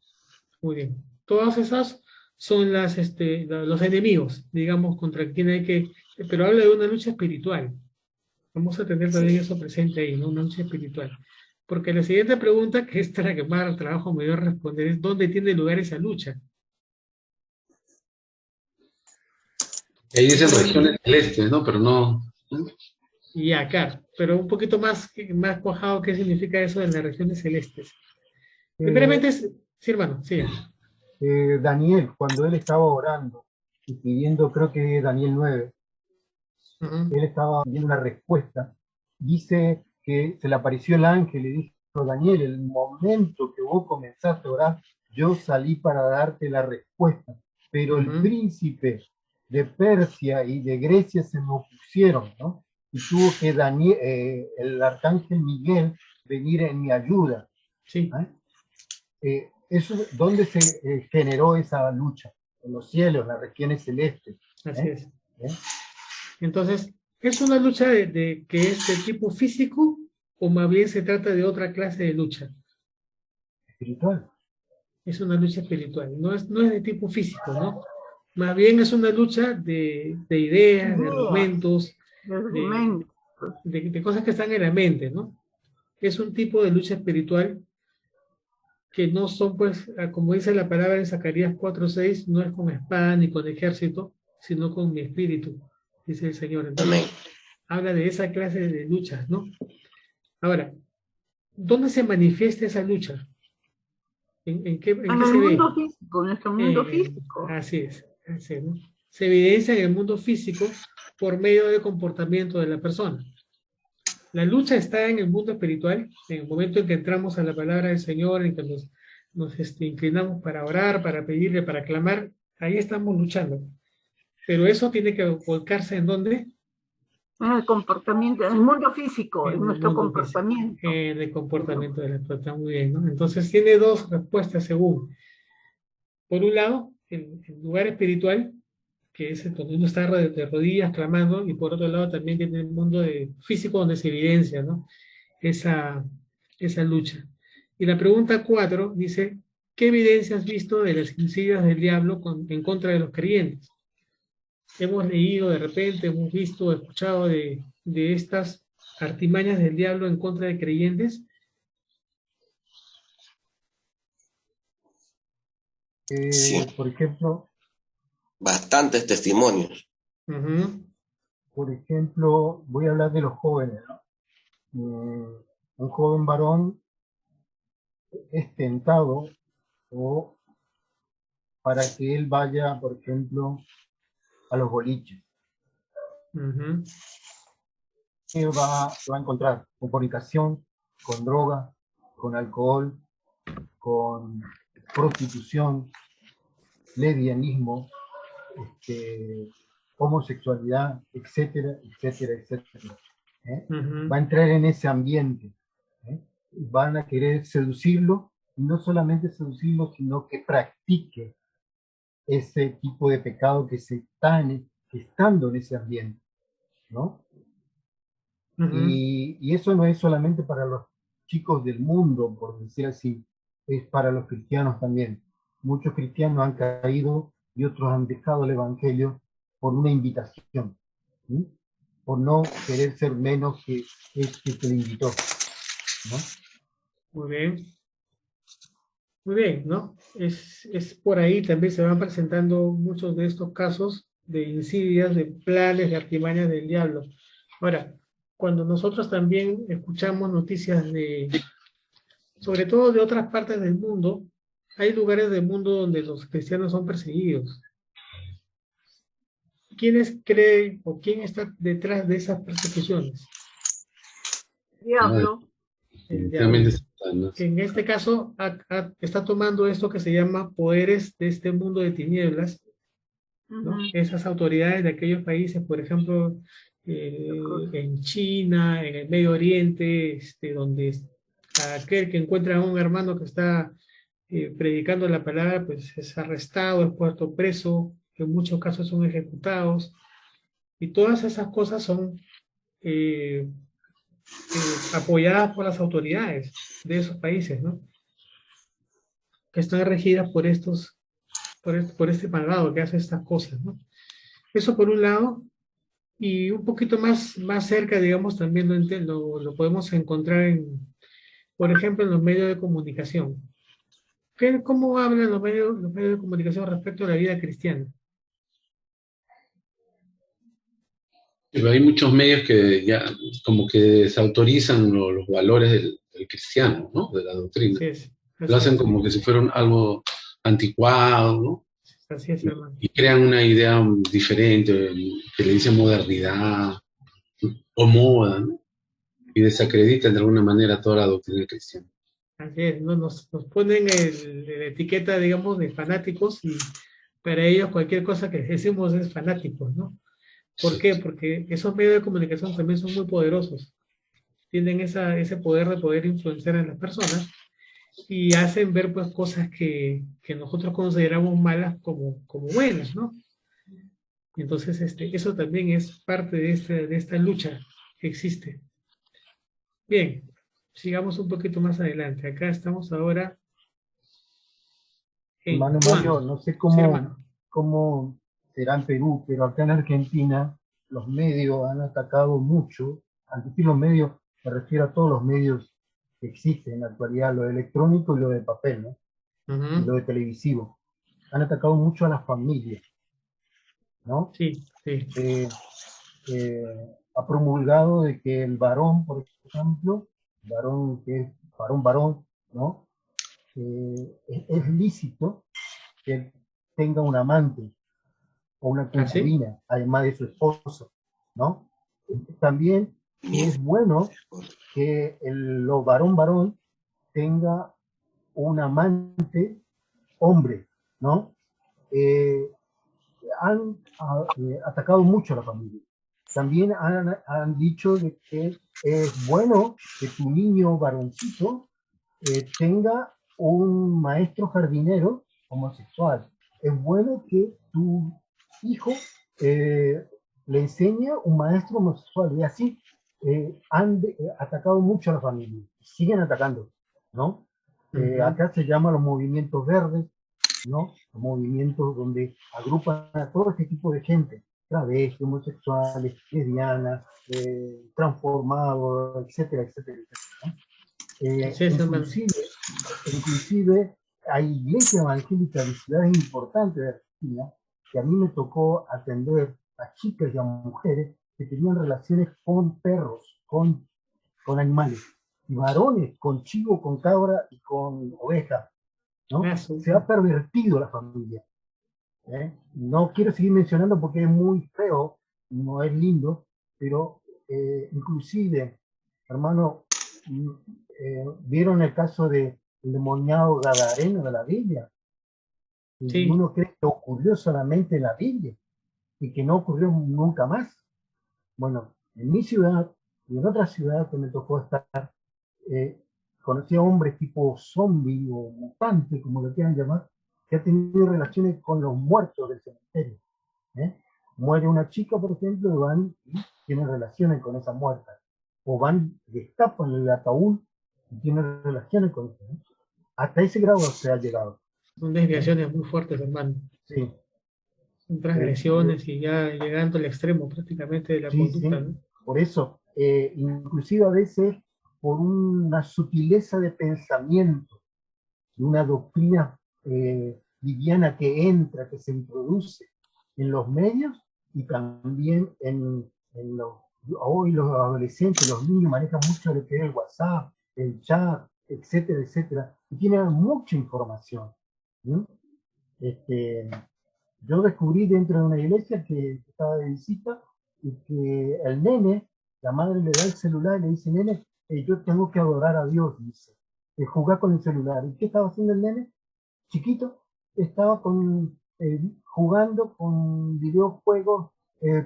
muy bien. Todas esas son los enemigos, digamos, contra quien hay que, pero habla de una lucha espiritual. Vamos a tener también eso presente ahí, ¿no? Una lucha espiritual. Porque la siguiente pregunta, que esta es la que más trabajo me dio a responder, es ¿dónde tiene lugar esa lucha? Ahí dicen regiones celestes, ¿no? Pero no. Y acá, pero un poquito más cuajado, ¿qué significa eso de las regiones celestes? Primeramente es, sí hermano, sí. Daniel, cuando él estaba orando y pidiendo, creo que Daniel 9, Ujú. él estaba pidiendo una respuesta, dice que se le apareció el ángel y dijo, Daniel, el momento que vos comenzaste a orar, yo salí para darte la respuesta, pero el Ujú. príncipe de Persia y de Grecia se me opusieron, ¿no? Y tuvo que Daniel, el arcángel Miguel venir en mi ayuda. Sí, ¿Dónde se generó esa lucha? En los cielos, en las regiones celestes. así es. ¿Eh? Entonces, ¿es una lucha que es de tipo físico o más bien se trata de otra clase de lucha? Espiritual. Es una lucha espiritual, no es de tipo físico, ¿no? Más bien es una lucha de ideas, de Ideas, argumentos, de argumentos. de cosas que están en la mente, ¿no? Es un tipo de lucha espiritual que no son, pues, como dice la palabra en Zacarías 4:6, no es con espada ni con ejército, sino con mi espíritu, dice el Señor. Amén. Entonces, habla de esa clase de luchas, ¿no? Ahora, ¿dónde se manifiesta esa lucha? ¿En qué En el se ve? mundo físico, en nuestro mundo físico. Así es, ¿no? Se evidencia en el mundo físico por medio del comportamiento de la persona. La lucha está en el mundo espiritual, en el momento en que entramos a la palabra del Señor, en que nos inclinamos para orar, para pedirle, para clamar, ahí estamos luchando. Pero eso tiene que volcarse ¿en dónde? En el comportamiento, en el mundo físico, en el nuestro mundo físico, comportamiento. en el comportamiento de la persona. Muy bien, ¿no? Entonces tiene dos respuestas según. Por un lado, el lugar espiritual, que es donde uno está de rodillas clamando, y por otro lado también tiene el mundo físico donde se evidencia, ¿no? esa lucha. Y la pregunta 4 dice, ¿qué evidencia has visto de las insidias del diablo en contra de los creyentes? Hemos leído de repente, hemos visto, escuchado de estas artimañas del diablo en contra de creyentes. Sí. Por ejemplo, Bastantes testimonios. por ejemplo, voy a hablar de los jóvenes, ¿no? Un joven varón es tentado o para que él vaya, por ejemplo, a los boliches. ¿Qué va a encontrar? Con fornicación, con droga, con alcohol, con prostitución, lesbianismo, homosexualidad, etcétera, etcétera, etcétera. Va a entrar en ese ambiente. Van a querer seducirlo, y no solamente seducirlo, sino que practique ese tipo de pecado que estando en ese ambiente, ¿no? Y eso no es solamente para los chicos del mundo, por decir así, es para los cristianos también. Muchos cristianos han caído y otros han dejado el evangelio por una invitación, ¿sí? Por no querer ser menos que el que le invitó, ¿no? Muy bien. Muy bien, ¿no? Es por ahí también se van presentando muchos de estos casos de insidias, de planes, de artimañas del diablo. Ahora, cuando nosotros también escuchamos noticias sobre todo de otras partes del mundo, hay lugares del mundo donde los cristianos son perseguidos. ¿Quiénes creen o quién está detrás de esas persecuciones? Diablo. El diablo. Que en este caso está tomando esto que se llama poderes de este mundo de tinieblas, ¿no? Esas autoridades de aquellos países, por ejemplo, en China, en el Medio Oriente, donde aquel que encuentra a un hermano que está predicando la palabra, pues es arrestado, es puesto preso, en muchos casos son ejecutados, y todas esas cosas son apoyadas por las autoridades de esos países, ¿no? Que están regidas por este malvado que hace estas cosas, ¿no? Eso por un lado, y un poquito más cerca, digamos, también lo podemos encontrar por ejemplo, en los medios de comunicación. ¿Cómo hablan los medios de comunicación respecto a la vida cristiana? Pero hay muchos medios que ya como que desautorizan los valores del cristiano, ¿no? De la doctrina. Lo hacen como que si fueran algo anticuado, ¿no? Así es, hermano. Y crean una idea diferente, que le dicen modernidad o moda, ¿no? Y desacreditan de alguna manera toda la doctrina cristiana. Así es, ¿no? Nos ponen la etiqueta, digamos, de fanáticos, y para ellos cualquier cosa que decimos es fanáticos, ¿no? ¿Por qué? Porque esos medios de comunicación también son muy poderosos. Tienen ese poder de poder influenciar a las personas y hacen ver pues cosas que nosotros consideramos malas como buenas, ¿no? Entonces eso también es parte de esta lucha que existe. Bien, sigamos un poquito más adelante. Acá estamos ahora en Hermano Juan. Mario, no sé Sí, hermano. cómo será en Perú, pero acá en Argentina los medios han atacado mucho. Al decir los medios, me refiero a todos los medios que existen en la actualidad, lo de electrónico y lo de papel, ¿no? Y lo Ujú. de televisivo. Han atacado mucho a las familias, ¿no? Sí, sí. Ha promulgado de que el varón, por ejemplo, varón que es varón, ¿no? Es lícito que tenga un amante o una ¿Ah, sí? concubina, además de su esposo, ¿no? También es bueno que lo varón tenga un amante hombre, ¿no? Eh, Han atacado mucho a la familia. También han dicho de que es bueno que tu niño varoncito tenga un maestro jardinero homosexual. Es bueno que tu hijo le enseñe un maestro homosexual. Y así han atacado mucho a la familia. Siguen atacando, ¿no? Ujú. Acá se llaman los movimientos verdes, ¿no? Movimientos donde agrupan a todo este tipo de gente, travestis, homosexuales, lesbianas, transformados, etcétera, etcétera, etcétera, ¿no? Así es, hermano. Inclusive hay iglesias evangélicas de ciudades importantes de Argentina que a mí me tocó atender a chicas y a mujeres que tenían relaciones con perros, con animales, y varones con chivo, con cabra y con oveja, Ah, ¿no? Se súper. ha pervertido la familia, ¿eh? No quiero seguir mencionando porque es muy feo, no es lindo, pero inclusive, hermano, ¿vieron el caso del endemoniado Gadareno de la Biblia? Y Sí, uno cree que ocurrió solamente en la Biblia y que no ocurrió nunca más. Bueno, en mi ciudad y en otra ciudad que me tocó estar, eh, conocí a hombres tipo zombie o mutante, como lo quieran llamar, que han tenido relaciones con los muertos del cementerio, ¿eh? Muere una chica, por ejemplo, y van y tienen relaciones con esa muerta. O van, destapan el ataúd y tienen relaciones con eso, ¿no? Hasta ese grado se ha llegado, son ¿eh? desviaciones muy fuertes, hermano. Sí, Son eh, transgresiones y ya llegando al extremo prácticamente de la sí, conducta, sí. ¿no? Por eso, inclusive a veces por una sutileza de pensamiento, de una doctrina liviana que entra, que se introduce en los medios y también en los, hoy los adolescentes, los niños manejan mucho lo que es el WhatsApp, el chat, etcétera, etcétera, y tienen mucha información, ¿sí? Este, yo descubrí dentro de una iglesia que estaba de visita y que el nene, la madre le da el celular y le dice, nene, yo tengo que adorar a Dios, dice, jugar con el celular. ¿Y qué estaba haciendo el nene? Chiquito, estaba jugando con videojuegos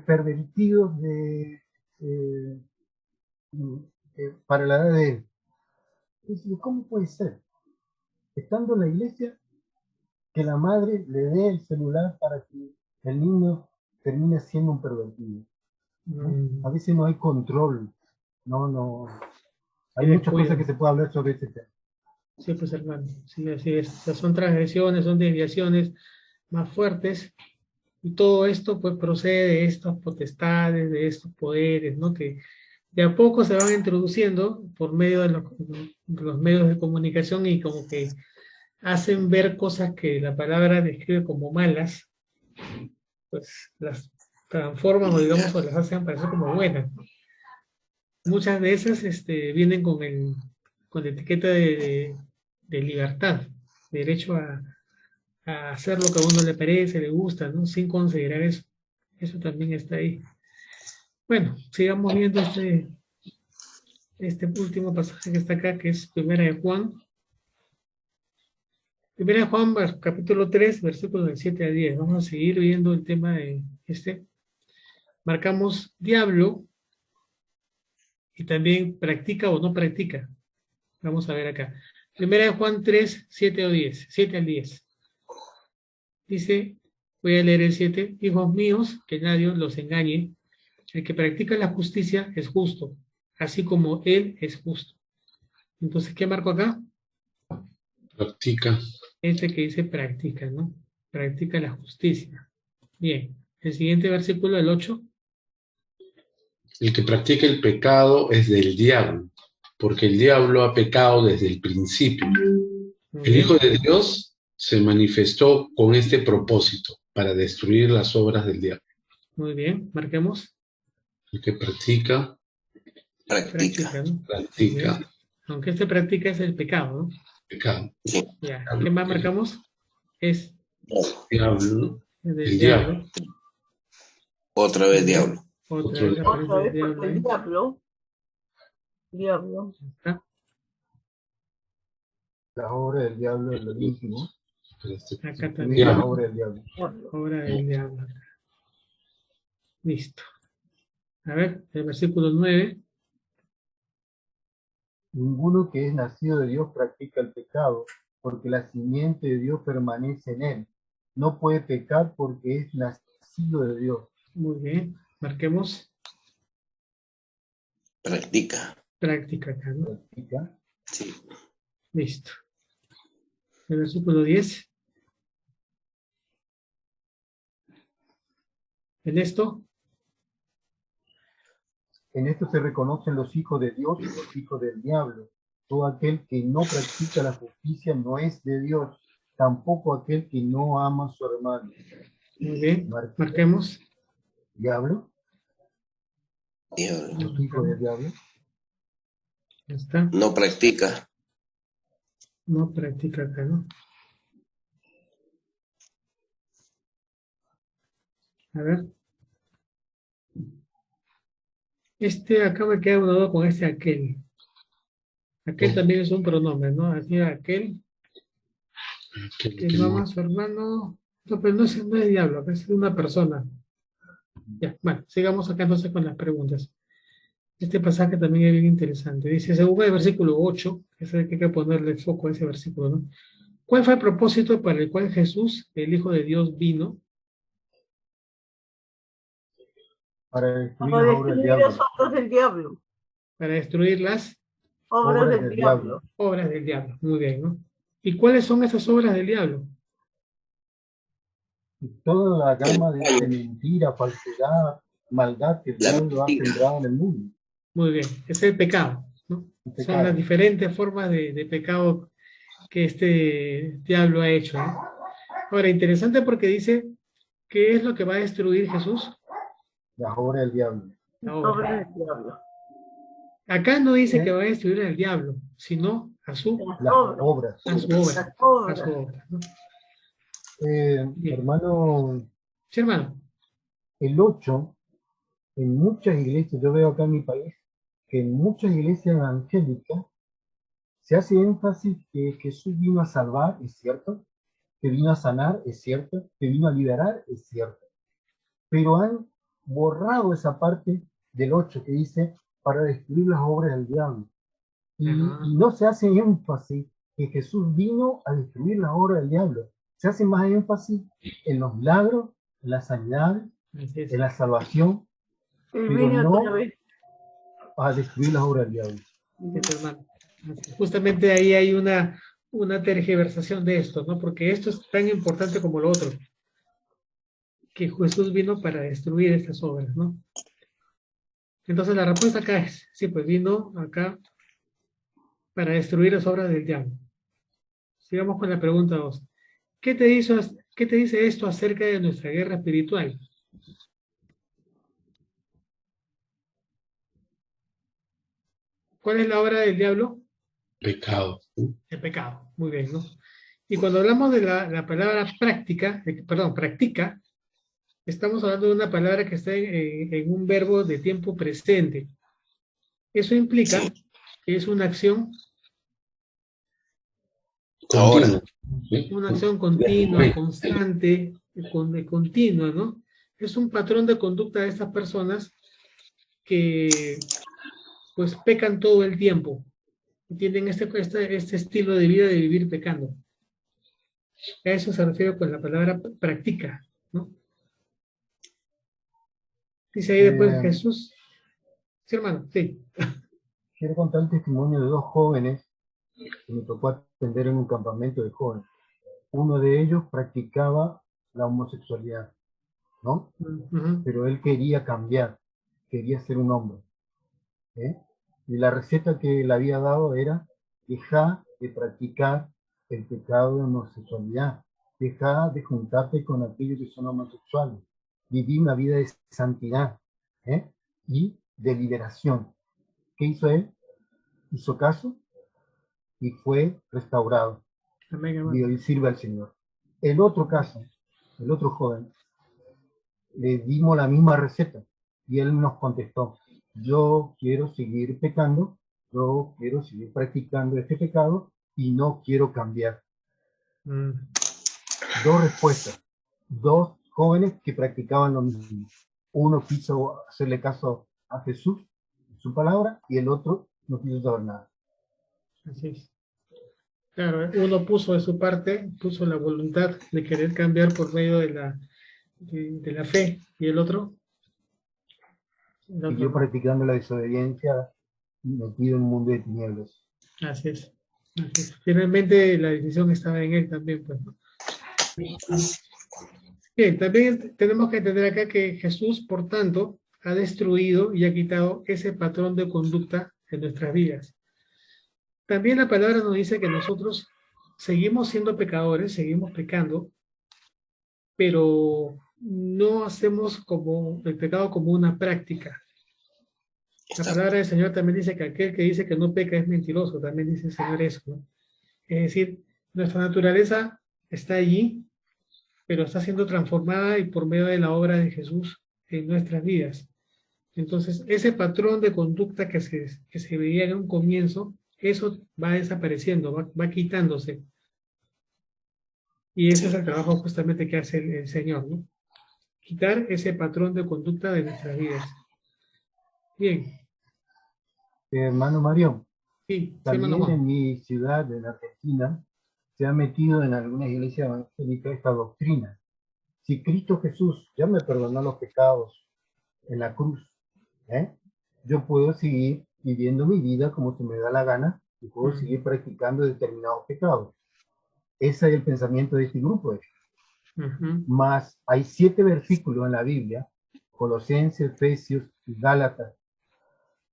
pervertidos eh, para la edad de él. Dice, ¿cómo puede ser? Estando en la iglesia, que la madre le dé el celular para que el niño termine siendo un pervertido, ¿no? A Mm, veces no hay control, no, y hay muchas cosas descuido. que se puede hablar sobre este tema. Sí, pues, hermano. Sí, así es. O sea, son transgresiones, son desviaciones más fuertes. Y todo esto, pues, procede de estas potestades, de estos poderes, ¿no? Que de a poco se van introduciendo por medio de los medios de comunicación y como que hacen ver cosas que la palabra describe como malas, pues las transforman o digamos o las hacen parecer como buenas. Muchas de esas vienen con la etiqueta de libertad, derecho a hacer lo que a uno le parece, le gusta, ¿no? Sin considerar eso. Eso también está ahí. Bueno, sigamos viendo este último pasaje que está acá, que es Primera de Juan. Primera de Juan, capítulo 3, versículos del 7 al 10. Vamos a seguir viendo el tema de este. Marcamos diablo y también practica o no practica. Vamos a ver acá. Primera de Juan 3, 7 o 10. 7 al 10. Dice, voy a leer el 7. Hijos míos, que nadie los engañe. El que practica la justicia es justo, así como él es justo. Entonces, ¿qué marco acá? Practica. Este que dice practica, ¿no? Practica la justicia. Bien. El siguiente versículo, el 8. El que practica el pecado es del diablo, porque el diablo ha pecado desde el principio. Muy El bien. Hijo de Dios se manifestó con este propósito, para destruir las obras del diablo. Muy bien, marquemos. El que practica, Practica. ¿no? practica Bien. Aunque este practica es el pecado, ¿no? pecado. Sí. Ya. ¿Qué más marcamos? Es Diablo, del el diablo. Otra vez diablo. Otra vez aparece Otra el vez diablo porque el ahí. diablo. Está. La obra del diablo es lo íntimo. Acá La también. obra del diablo. Obra del diablo. Listo. A ver, el versículo 9. Ninguno que es nacido de Dios practica el pecado, porque la simiente de Dios permanece en él. No puede pecar porque es nacido de Dios. Muy bien. Marquemos Practica. práctica acá, ¿no? Practica. Sí. Listo. El versículo 10. En esto, En esto se reconocen los hijos de Dios y los hijos del diablo. Todo aquel que no practica la justicia no es de Dios, tampoco aquel que no ama a su hermano. muy bien. Mar- Marquemos. ¿Diablo? Diablo. ¿Los hijos del diablo? Ya está. No practica. No practica acá, ¿no? A ver. Este acá me queda una duda con este aquel. Aquel también es un pronombre, ¿no? Así aquel aquel que que no no- ama a su hermano. No, pero no es diablo, es una persona. Ya, bueno, sigamos acá entonces con las preguntas. Este pasaje también es bien interesante. Dice, según el versículo 8, que es el que hay que ponerle foco a ese versículo, ¿no? ¿Cuál fue el propósito para el cual Jesús, el Hijo de Dios, vino? Para destruir Para las obras del destruir las diablo. obras del diablo. Para destruir las Obras del diablo. obras del diablo. Muy bien, ¿no? ¿Y cuáles son esas obras del diablo? Y toda la gama de mentira, falsedad, maldad que el La diablo ha mentira. sembrado en el mundo. Muy bien, es el pecado, ¿no? El Son pecado. las diferentes formas de pecado que este diablo ha hecho, ¿no? Ahora, interesante porque dice, ¿qué es lo que va a destruir Jesús? Las obras del diablo. La obra. Obras del diablo. Acá no dice que va a destruir al diablo, sino a su Las obras. obra. A su Las obras. obra, ¿no? Bien. Hermano, Sí, hermano. el 8, en muchas iglesias, yo veo acá en mi país, que en muchas iglesias evangélicas se hace énfasis que Jesús vino a salvar, es cierto, que vino a sanar, es cierto, que vino a liberar, es cierto, pero han borrado esa parte del 8 que dice para destruir las obras del diablo. Y no se hace énfasis que Jesús vino a destruir las obras del diablo. Se hace más énfasis en los milagros, en la sanidad, Así es. en la salvación, El pero vino no otra vez. a destruir las obras del diablo. Sí, hermano. Así es. Justamente ahí hay una tergiversación de esto, ¿no? Porque esto es tan importante como lo otro. Que Jesús vino para destruir estas obras, ¿no? Entonces la respuesta acá es, sí, pues vino acá para destruir las obras del diablo. Sigamos con la pregunta 2. ¿Qué te dice esto acerca de nuestra guerra espiritual? ¿Cuál es la obra del diablo? pecado. El pecado. Muy bien, ¿no? Y cuando hablamos de la palabra práctica, practica, estamos hablando de una palabra que está en un verbo de tiempo presente. Eso implica que es una acción Continuo. una acción continua, constante, continua, ¿no? Es un patrón de conducta de estas personas que pues pecan todo el tiempo. Tienen este estilo de vida de vivir pecando. A eso se refiere con la palabra practica, ¿no? Dice ahí después Jesús. Sí, hermano, sí. Quiero contar el testimonio de dos jóvenes que me tocó atender en un campamento de jóvenes. Uno de ellos practicaba la homosexualidad. ¿no? Ujú. Pero él quería cambiar, quería ser un hombre. ¿Eh? Y la receta que le había dado era: deja de practicar el pecado de homosexualidad, deja de juntarte con aquellos que son homosexuales, viví una vida de santidad, ¿eh? Y de liberación. ¿Qué hizo él? Hizo caso y fue restaurado. Amén, Y hermano. hoy sirve al Señor. El otro caso, el otro joven, le dimos la misma receta y él nos contestó: yo quiero seguir pecando, yo quiero seguir practicando este pecado y no quiero cambiar. Mm. Dos respuestas, dos jóvenes que practicaban lo mismo. Uno quiso hacerle caso a Jesús, su palabra, y el otro no quiso saber nada. Así es. Claro, uno puso de su parte, puso la voluntad de querer cambiar por medio de la fe, y el otro Siguió no. practicando la desobediencia, metido en un mundo de tinieblas. Así es. Así es. Finalmente la decisión estaba en él también, pues, ¿no? Bien, también tenemos que entender acá que Jesús, por tanto, ha destruido y ha quitado ese patrón de conducta en nuestras vidas. También la palabra nos dice que nosotros seguimos siendo pecadores, seguimos pecando, pero no hacemos como el pecado como una práctica. La palabra del Señor también dice que aquel que dice que no peca es mentiroso, también dice el Señor eso, ¿no? Es decir, nuestra naturaleza está allí, pero está siendo transformada y por medio de la obra de Jesús en nuestras vidas. Entonces, ese patrón de conducta que se veía en un comienzo, eso va desapareciendo, va quitándose. Y ese es el trabajo justamente que hace el Señor, ¿no? Quitar ese patrón de conducta de nuestras vidas. Bien, Hermano Mario, sí, sí, hermano también Juan. en mi ciudad, en Argentina, se ha metido en algunas iglesias evangélicas esta doctrina. Si Cristo Jesús ya me perdonó los pecados en la cruz, ¿eh? Yo puedo seguir viviendo mi vida como se me da la gana y puedo seguir practicando determinados pecados. Ese es el pensamiento de este grupo. Más hay 7 versículos en la Biblia: Colosenses, Efesios, Gálatas,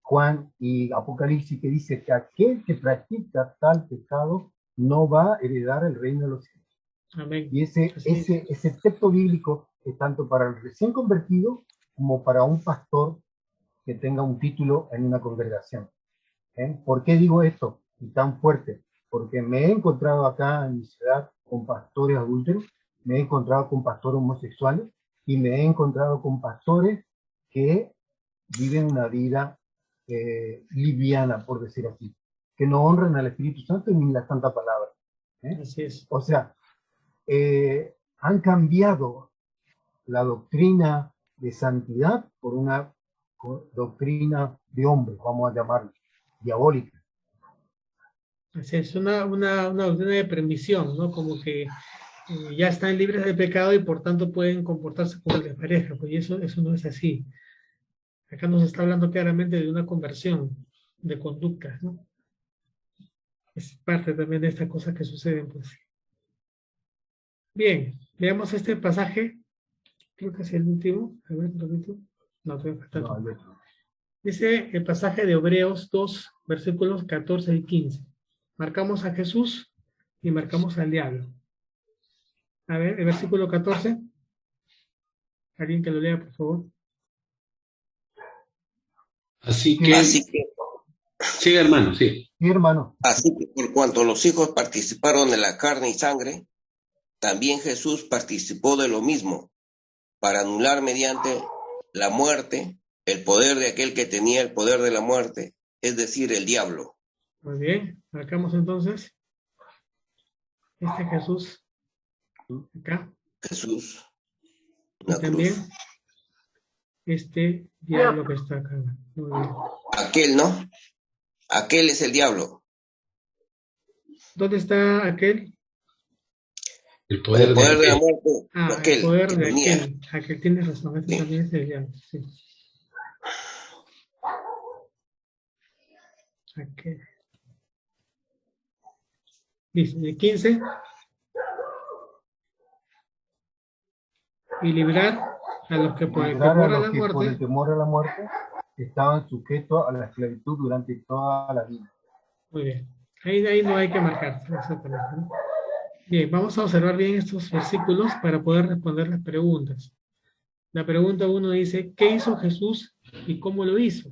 Juan y Apocalipsis, que dice que aquel que practica tal pecado no va a heredar el reino de los cielos. Amén. Y ese texto bíblico es tanto para el recién convertido como para un pastor que tenga un título en una congregación. ¿Por qué digo esto y tan fuerte? Porque me he encontrado acá en mi ciudad con pastores adúlteros, me he encontrado con pastores homosexuales y me he encontrado con pastores que viven una vida liviana, por decir así, que no honran al Espíritu Santo ni la Santa Palabra. Así es. O sea, han cambiado la doctrina de santidad por una doctrina de hombres, vamos a llamarlo, diabólica. Así es, una doctrina de permisión, ¿no? Como que ya están libres de pecado y por tanto pueden comportarse como les parezca, pues y eso no es así. Acá nos está hablando claramente de una conversión de conductas, ¿no? Es parte también de estas cosas que suceden, pues. Bien, veamos este pasaje, creo que es el último, a ver, un poquito. No, todavía falta No, otro. Dice el pasaje de Hebreos 2, versículos 14 y 15. Marcamos a Jesús y marcamos al diablo. A ver, el versículo 14. Alguien que lo lea, por favor. Así que, sí, hermano, sí. Sí, hermano. Así que por cuanto los hijos participaron de la carne y sangre, también Jesús participó de lo mismo, para anular mediante la muerte el poder de aquel que tenía el poder de la muerte, es decir, el diablo. Muy bien, marcamos entonces este Jesús acá. Jesús, Y la también cruz. este diablo que está acá. Muy bien. Aquel, ¿no? Aquel es el diablo. ¿Dónde está aquel? El poder El de poder de la aquel. muerte, Ah, el aquel poder que de tenía. aquel. Aquel tiene razón, este Sí. también es el diablo. Sí. Aquel. Dice, de 15. Y librar A los que por el librar temor a a los la que por el muerte, temor a la muerte estaban sujetos a la esclavitud durante toda la vida. muy bien. Ahí no hay que marcar, exactamente, ¿no? Bien, vamos a observar bien estos versículos para poder responder las preguntas. La pregunta 1 dice, ¿qué hizo Jesús y cómo lo hizo?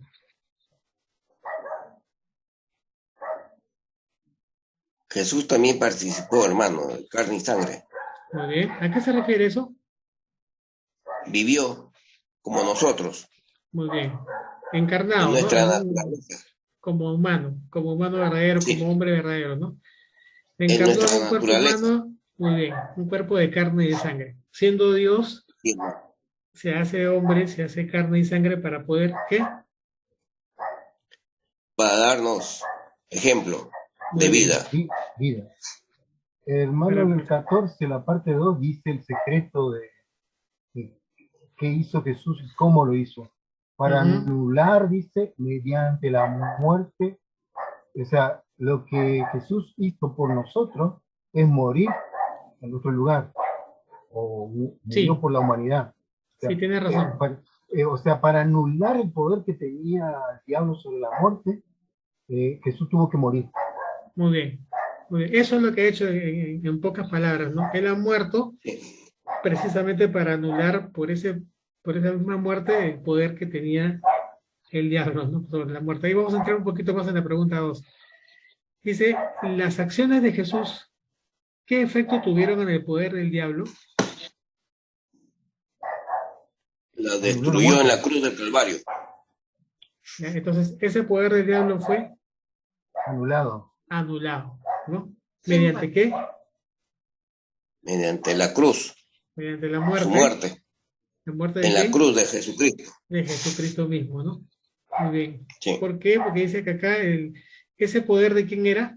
Jesús también participó, hermano, de carne y sangre. Muy bien. ¿A qué se refiere eso? Vivió como nosotros, Muy bien. en Encarnado, ¿no? nuestra naturaleza. Como humano verdadero, Sí, como hombre verdadero, ¿no? en Encarnó en nuestra un cuerpo naturaleza. humano, muy bien, un cuerpo de carne y de sangre. Siendo Dios, Sí, hermano. se hace hombre, se hace carne y sangre para poder, ¿qué? Para darnos ejemplo de Muy bien. vida. Vida. Hermano, en el 14, la parte 2, dice el secreto de qué hizo Jesús y cómo lo hizo. Para anular, dice, mediante la muerte. O sea, lo que Jesús hizo por nosotros es morir en nuestro lugar, o murió Sí, por la humanidad. sí, tiene razón. Para anular el poder que tenía el diablo sobre la muerte, Jesús tuvo que morir. Muy bien. Muy bien. Eso es lo que ha hecho en pocas palabras, ¿no? Él ha muerto Sí, precisamente para anular por esa misma muerte el poder que tenía el diablo, ¿no? Sobre la muerte. Ahí vamos a entrar un poquito más en la pregunta 2. Dice, las acciones de Jesús, ¿qué efecto tuvieron en el poder del diablo? la destruyó en la cruz del Calvario. ¿Ya? Entonces, ese poder del diablo fue Anulado. anulado, ¿no? ¿Mediante qué? Mediante la cruz, Mediante la su muerte. muerte, ¿La muerte de en la quién? cruz de Jesucristo. De Jesucristo mismo, ¿no? Muy bien. Sí, ¿Por qué? Porque dice que acá ese poder de quién era?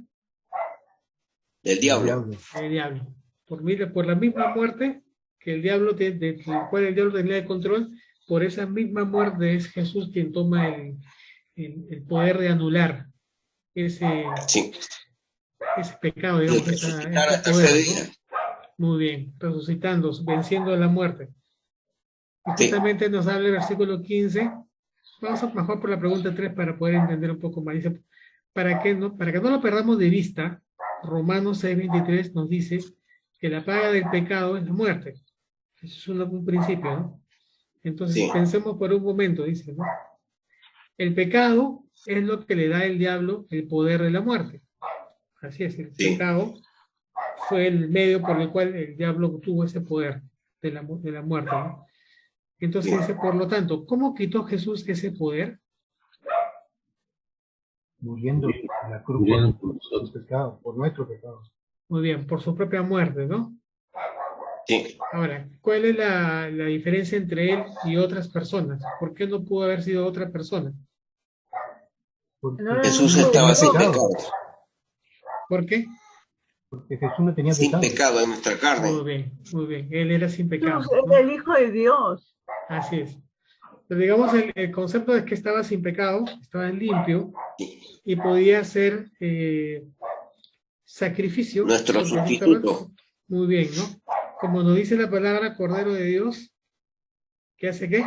del diablo. El diablo. Por la misma muerte que el diablo, del cual el diablo tenía el control, por esa misma muerte es Jesús quien toma el poder de anular ese Sí, pecado, de digamos, resucitar ese al tercer poder, día. ¿no? Muy bien, resucitando, venciendo la muerte. Y Sí, justamente nos habla el versículo 15. Vamos a mejor por la pregunta 3 para poder entender un poco más. Dice, para que no lo perdamos de vista, Romanos 6:23 nos dice que la paga del pecado es la muerte. Eso es un principio, ¿no? Entonces, sí, pensemos por un momento, dice, ¿no? El pecado es lo que le da al diablo el poder de la muerte. Así es, el sí. pecado fue el medio por el cual el diablo obtuvo ese poder de la muerte, ¿no? Entonces Sí. dice, por lo tanto, ¿cómo quitó Jesús ese poder? Muriendo en la cruz Murieron por por nosotros. su pecado, por nuestro pecado. Muy bien, por su propia muerte, ¿no? Sí. Ahora, ¿cuál es la diferencia entre él y otras personas? ¿Por qué no pudo haber sido otra persona? Porque No era Jesús hijo de estaba sin Dios. pecado. ¿Por qué? Porque Jesús no tenía Sin pecado. pecado en nuestra carne. Muy bien, muy bien. Él era sin pecado, Jesús ¿no? era el Hijo de Dios. Así es. Pero digamos, el concepto de que estaba sin pecado, estaba limpio Sí. y podía ser sacrificio. Nuestro porque sustituto. muy bien, ¿no? Como nos dice la palabra Cordero de Dios, ¿qué hace qué?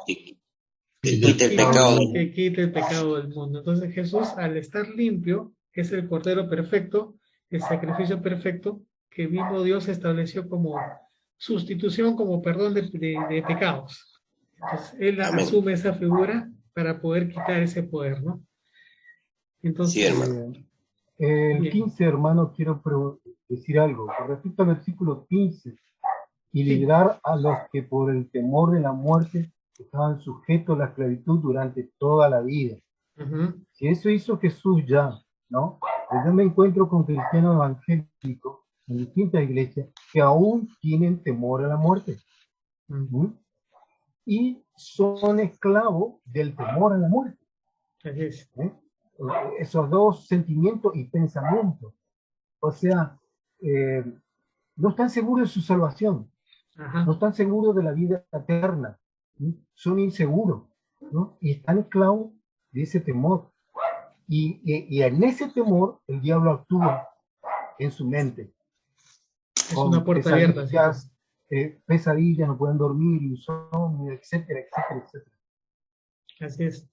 Sí. Que quite el pecado del mundo. Que quite el pecado del mundo. Entonces Jesús, al estar limpio, es el Cordero perfecto, el sacrificio perfecto, que mismo Dios estableció como sustitución, como perdón de pecados. Entonces Él Amén. asume esa figura para poder quitar ese poder, ¿no? Entonces, Sí, hermano. El bien. 15, hermano, quiero decir algo. Con respecto al versículo 15, y Sí. librar a los que por el temor de la muerte estaban sujetos a la esclavitud durante toda la vida. Ujú. Si eso hizo Jesús ya, ¿no? Pues yo me encuentro con cristianos evangélicos en distintas iglesias que aún tienen temor a la muerte. ¿Mm? Y son esclavos del temor a la muerte. Así es. ¿Eh? Esos dos sentimientos y pensamientos. O sea, no están seguros de su salvación, Ajá. no están seguros de la vida eterna, ¿sí? Son inseguros, ¿no? Y están esclavos de ese temor. Y en ese temor el diablo actúa en su mente. Es una puerta abierta. ¿Sí? pesadillas, no pueden dormir, insomnio, etcétera, etcétera, etcétera. Así es.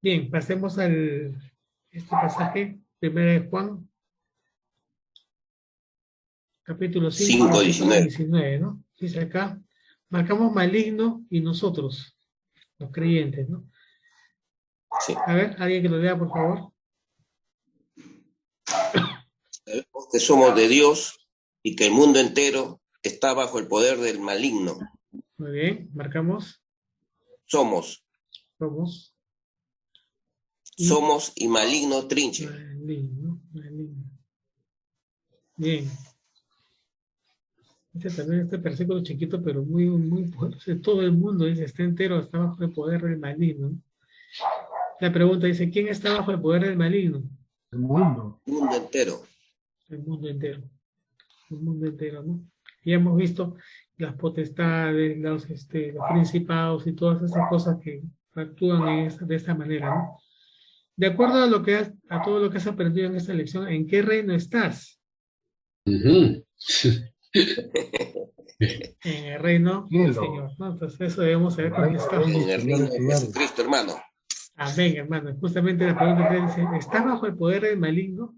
Bien, pasemos al este pasaje, 1 de Juan, capítulo 5, 5, versículo 19. 19, ¿no? Dice acá, marcamos maligno y nosotros, los creyentes, ¿no? Sí. A ver, alguien que lo lea, por favor. Sabemos que somos de Dios y que el mundo entero está bajo el poder del maligno. Muy bien, marcamos, Somos y maligno trinche. maligno. Bien. Este versículo chiquito, pero muy, muy poderoso. Todo el mundo dice, está entero, está bajo el poder del maligno. La pregunta dice, ¿quién está bajo el poder del maligno? El mundo. El mundo entero. El mundo entero. El mundo entero, ¿no? Y hemos visto las potestades, los principados y todas esas cosas que actúan de esta manera, ¿no? De acuerdo a todo lo que has aprendido en esta lección, ¿en qué reino estás? Ujú. En el reino del Cielo. Señor, ¿no? Entonces eso debemos saber Reino contestar. En el reino de Señores. Jesucristo, hermano. Amén, hermano. Justamente la pregunta que dice, ¿estás bajo el poder del maligno?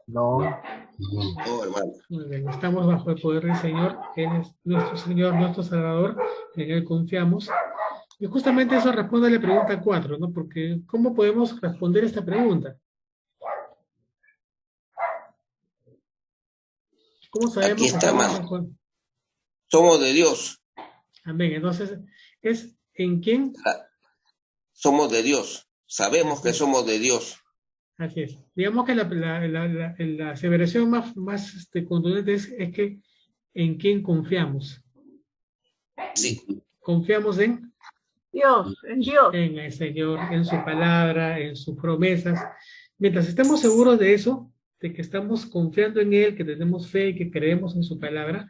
No, No, hermano. Muy bien, estamos bajo el poder del Señor. Él es nuestro Señor, nuestro Salvador. En Él confiamos. Y justamente eso responde a la pregunta 4, ¿no? Porque ¿cómo podemos responder esta pregunta? ¿Cómo sabemos Aquí está, que estamos hermano. bajo? Somos de Dios. Amén. Entonces, ¿es en quién? Somos de Dios. Sabemos que somos de Dios. Así es. Digamos que la aseveración más contundente es que ¿en quién confiamos? Sí. Confiamos en Dios, en Dios. el Señor, en su palabra, en sus promesas. Mientras estemos seguros de eso, de que estamos confiando en Él, que tenemos fe y que creemos en su palabra,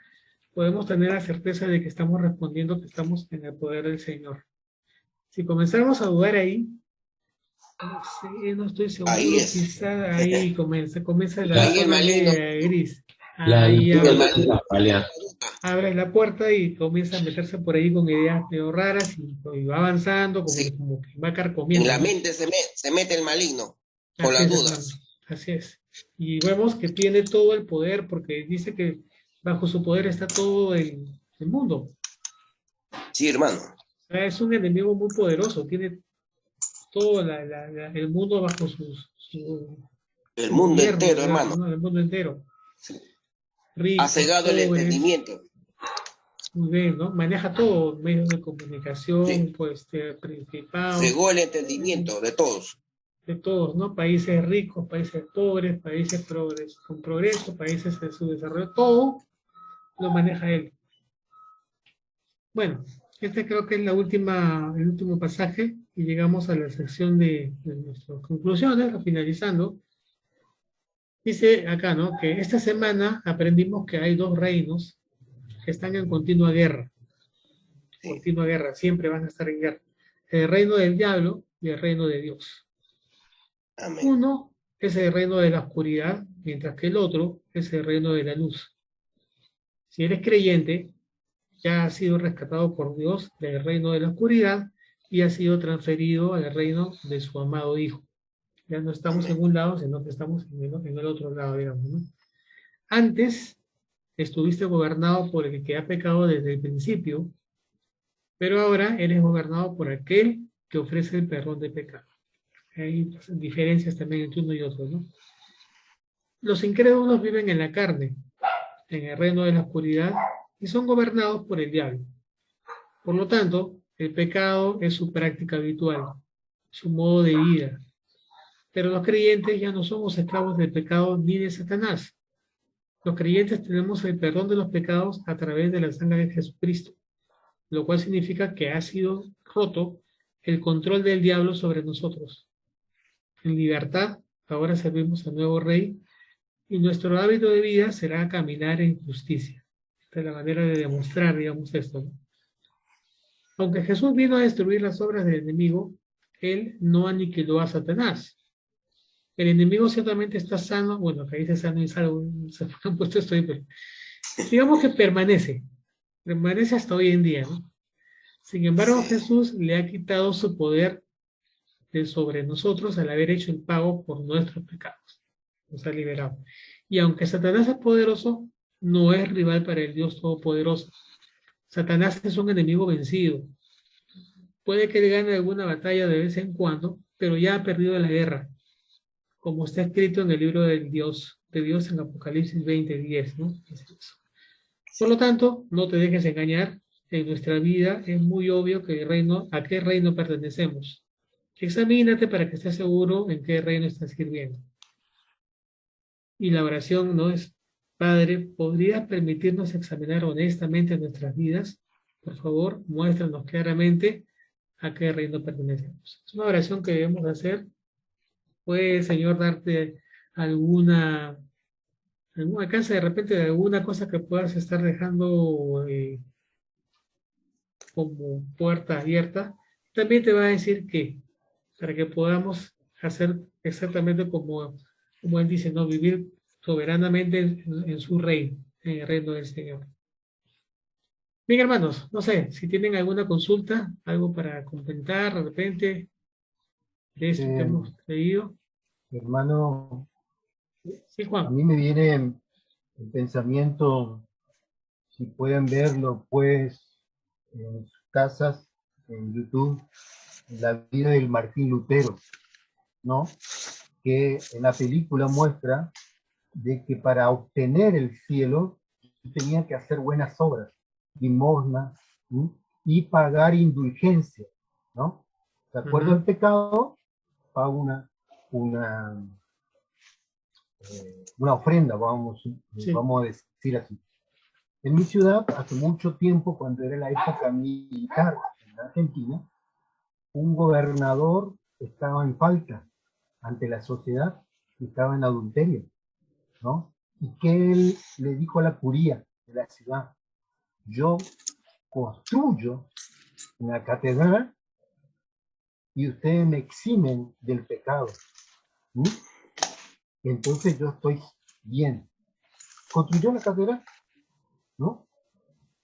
podemos tener la certeza de que estamos respondiendo, que estamos en el poder del Señor. Si comenzamos a dudar ahí, no sé, no estoy seguro, Ahí es. quizá ahí comienza la Ahí el zona maligno. media gris. La Ahí altura de la palear. abre la puerta y comienza a meterse por ahí con ideas medio raras y va avanzando, Sí. como que va En carcomiendo. la ¿no? mente se mete el maligno con Así las es, dudas. hermano, así es. Y vemos que tiene todo el poder, porque dice que bajo su poder está todo el mundo. Sí, hermano. O sea, es un enemigo muy poderoso, tiene todo el mundo bajo su El mundo gobierno, entero, digamos, hermano. ¿no? El mundo entero. Sí. Ricos, Ha cegado el pobres, entendimiento. muy bien, ¿no? Maneja todo, medios de comunicación, Sí. pues, principados, Cegó el entendimiento de todos. de todos, ¿no? Países ricos, países pobres, países con progreso, países en su desarrollo, todo lo maneja él. Bueno, este creo que es el último pasaje y llegamos a la sección de nuestras conclusiones, finalizando. Dice acá, ¿no? Que esta semana aprendimos que hay dos reinos que están en continua guerra. Sí. Continua guerra, siempre van a estar en guerra. El reino del diablo y el reino de Dios. Amén. Uno es el reino de la oscuridad, mientras que el otro es el reino de la luz. Si eres creyente, ya has sido rescatado por Dios del reino de la oscuridad y has sido transferido al reino de su amado Hijo. Ya no estamos en un lado, sino que estamos en el otro lado, digamos, ¿no? Antes estuviste gobernado por el que ha pecado desde el principio, pero ahora eres gobernado por aquel que ofrece el perdón de pecado. Hay diferencias también entre uno y otro, ¿no? Los incrédulos viven en la carne, en el reino de la oscuridad, y son gobernados por el diablo. Por lo tanto, el pecado es su práctica habitual, su modo de vida. Pero los creyentes ya no somos esclavos del pecado ni de Satanás. Los creyentes tenemos el perdón de los pecados a través de la sangre de Jesucristo, lo cual significa que ha sido roto el control del diablo sobre nosotros. En libertad, ahora servimos al nuevo Rey, y nuestro hábito de vida será caminar en justicia. Esta es la manera de demostrar, digamos, esto, ¿no? Aunque Jesús vino a destruir las obras del enemigo, Él no aniquiló a Satanás. El enemigo ciertamente está sano, bueno, acá dice sano y salvo, se han puesto esto ahí, pero digamos que permanece hasta hoy en día, ¿no? Sin embargo, Sí. Jesús le ha quitado su poder de sobre nosotros al haber hecho el pago por nuestros pecados. Nos ha liberado. Y aunque Satanás es poderoso, no es rival para el Dios Todopoderoso. Satanás es un enemigo vencido. Puede que le gane alguna batalla de vez en cuando, pero ya ha perdido la guerra, como está escrito en el libro de Dios en Apocalipsis 20:10, ¿no? Es eso. Por lo tanto, no te dejes engañar. En nuestra vida es muy obvio a qué reino pertenecemos. Examínate para que estés seguro en qué reino estás sirviendo. Y la oración no es, Padre, ¿podrías permitirnos examinar honestamente nuestras vidas? Por favor, muéstranos claramente a qué reino pertenecemos. Es una oración que debemos hacer. Puede, Señor, darte alguna casa de repente de alguna cosa que puedas estar dejando como puerta abierta. También te va a decir que para que podamos hacer exactamente como él dice, ¿no? Vivir soberanamente en su reino, en el reino del Señor. Bien, hermanos, no sé, si tienen alguna consulta, algo para comentar de repente de esto que Eh, hemos leído. Hermano, Sí, a Juan. mí me viene el pensamiento, si pueden verlo, pues, en sus casas, en YouTube, la vida del Martín Lutero, ¿no? Que en la película muestra de que para obtener el cielo tenía que hacer buenas obras, limosna, ¿sí? Y pagar indulgencia, ¿no? De acuerdo al pecado, paga una, una ofrenda, Sí. vamos a decir así. En mi ciudad, hace mucho tiempo, cuando era la época militar en Argentina, un gobernador estaba en falta ante la sociedad y estaba en adulterio, ¿no? Y que él le dijo a la curía de la ciudad, yo construyo una catedral y ustedes me eximen del pecado. ¿Sí? Entonces yo estoy bien. Construyó la catedral, ¿no?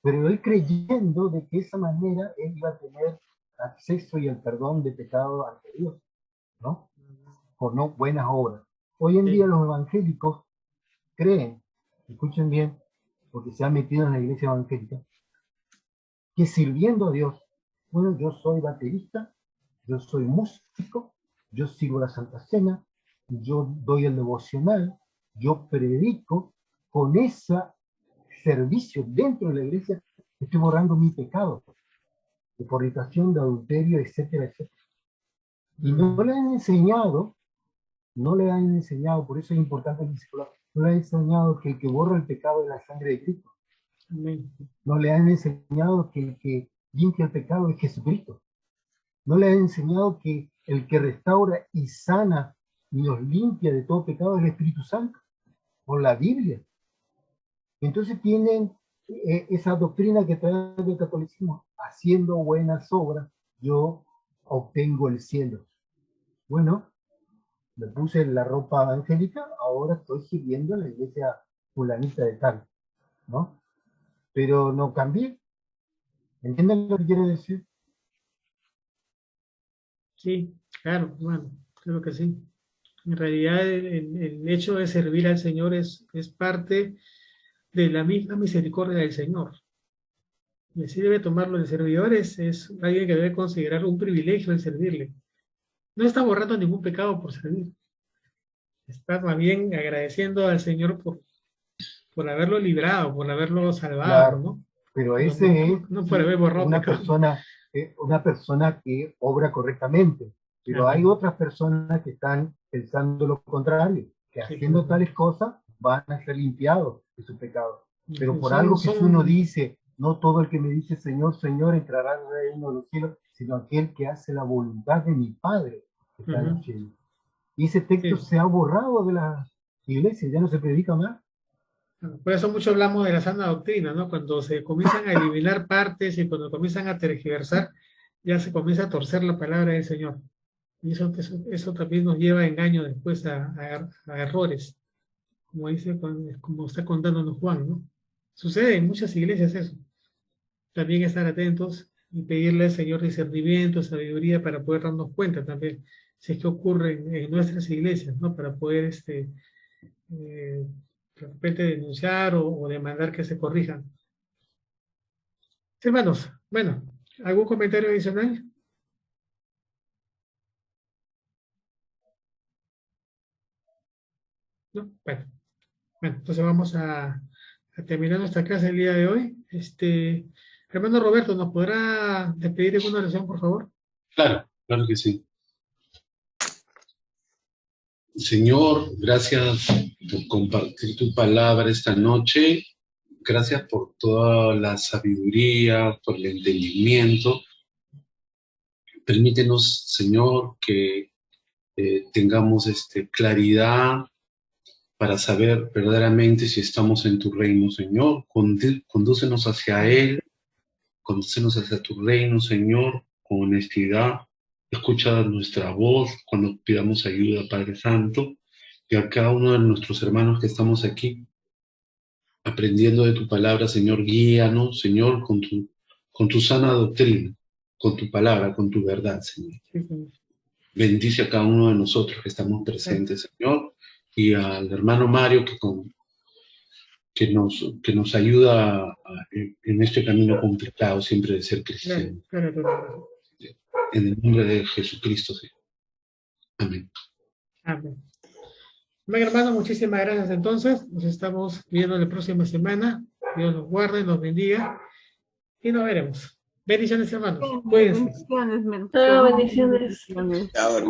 Pero él creyendo de que de esa manera él iba a tener acceso y el perdón de pecado ante Dios, ¿no? Por no buenas obras. Hoy en día Sí. los evangélicos creen, escuchen bien, porque se han metido en la iglesia evangélica, que sirviendo a Dios, bueno, yo soy baterista, yo soy músico, yo sirvo la Santa Cena, yo doy el devocional, yo predico, con ese servicio dentro de la iglesia estoy borrando mi pecado de fornicación, de adulterio, etcétera, etcétera. Y no le han enseñado, por eso es importante el discipulado, no le han enseñado que el que borra el pecado es la sangre de Cristo. Amén. No le han enseñado que el que limpia el pecado es Jesucristo. No le han enseñado que el que restaura y sana y nos limpia de todo pecado es el Espíritu Santo, por la Biblia. Entonces tienen esa doctrina que trae del catolicismo, haciendo buenas obras, yo obtengo el cielo. Bueno, me puse la ropa angélica, ahora estoy sirviendo en la iglesia fulanita de tal, ¿no? Pero no cambié. ¿Entienden lo que quiero decir? Sí, claro, bueno, creo que sí. En realidad el hecho de servir al Señor es parte de la misma misericordia del Señor. Y así debe tomarlo el servidor, es alguien que debe considerar un privilegio el servirle. No está borrando ningún pecado por servir. Está más bien agradeciendo al Señor por haberlo librado, por haberlo salvado, Claro, ¿no? pero No, ese no, es no por haber borrado pecado. una persona que obra correctamente, pero hay Amén. otras personas que están pensando lo contrario, que Sí, haciendo claro. tales cosas van a ser limpiados de su pecado. Pero por Son, algo Jesús nos son, dice, no todo el que me dice Señor, Señor entrará al reino de los cielos, sino aquel que hace la voluntad de mi Padre que está en los cielos. Y ese texto sí. se ha borrado de la iglesia, ya no se predica más. Por eso mucho hablamos de la sana doctrina, ¿no? Cuando se comienzan a eliminar partes y cuando comienzan a tergiversar, ya se comienza a torcer la palabra del Señor. Y eso también nos lleva a engaño después a errores, como dice, como está contándonos Juan, ¿no? Sucede en muchas iglesias eso. También estar atentos y pedirle al Señor discernimiento, sabiduría para poder darnos cuenta también si es que ocurre en nuestras iglesias, ¿no? Para poder de repente denunciar o demandar que se corrijan. Hermanos, bueno, ¿algún comentario adicional? ¿No? Bueno, entonces vamos a terminar nuestra clase el día de hoy. Hermano Roberto, ¿nos podrá despedir en una oración, por favor? Claro, claro que sí. Señor, gracias por compartir tu palabra esta noche. Gracias por toda la sabiduría, por el entendimiento. Permítenos, Señor, que tengamos claridad para saber verdaderamente si estamos en tu reino, Señor. Condúcenos hacia Él, condúcenos hacia tu reino, Señor, con honestidad. Escucha nuestra voz cuando pidamos ayuda, Padre Santo, y a cada uno de nuestros hermanos que estamos aquí aprendiendo de tu palabra, Señor, guíanos, Señor, con tu sana doctrina, con tu palabra, con tu verdad, Señor. Bendice a cada uno de nosotros que estamos presentes, Señor, y al hermano Mario que nos ayuda en este camino complicado siempre de ser cristiano. Claro. En el nombre de Jesucristo, Señor. Amén. Amén. Bueno, hermano, muchísimas gracias entonces. Nos estamos viendo la próxima semana. Dios los guarde, nos bendiga y nos veremos. Bendiciones, hermanos. Cuídense. Bendiciones, Bendiciones. Chao, hermano.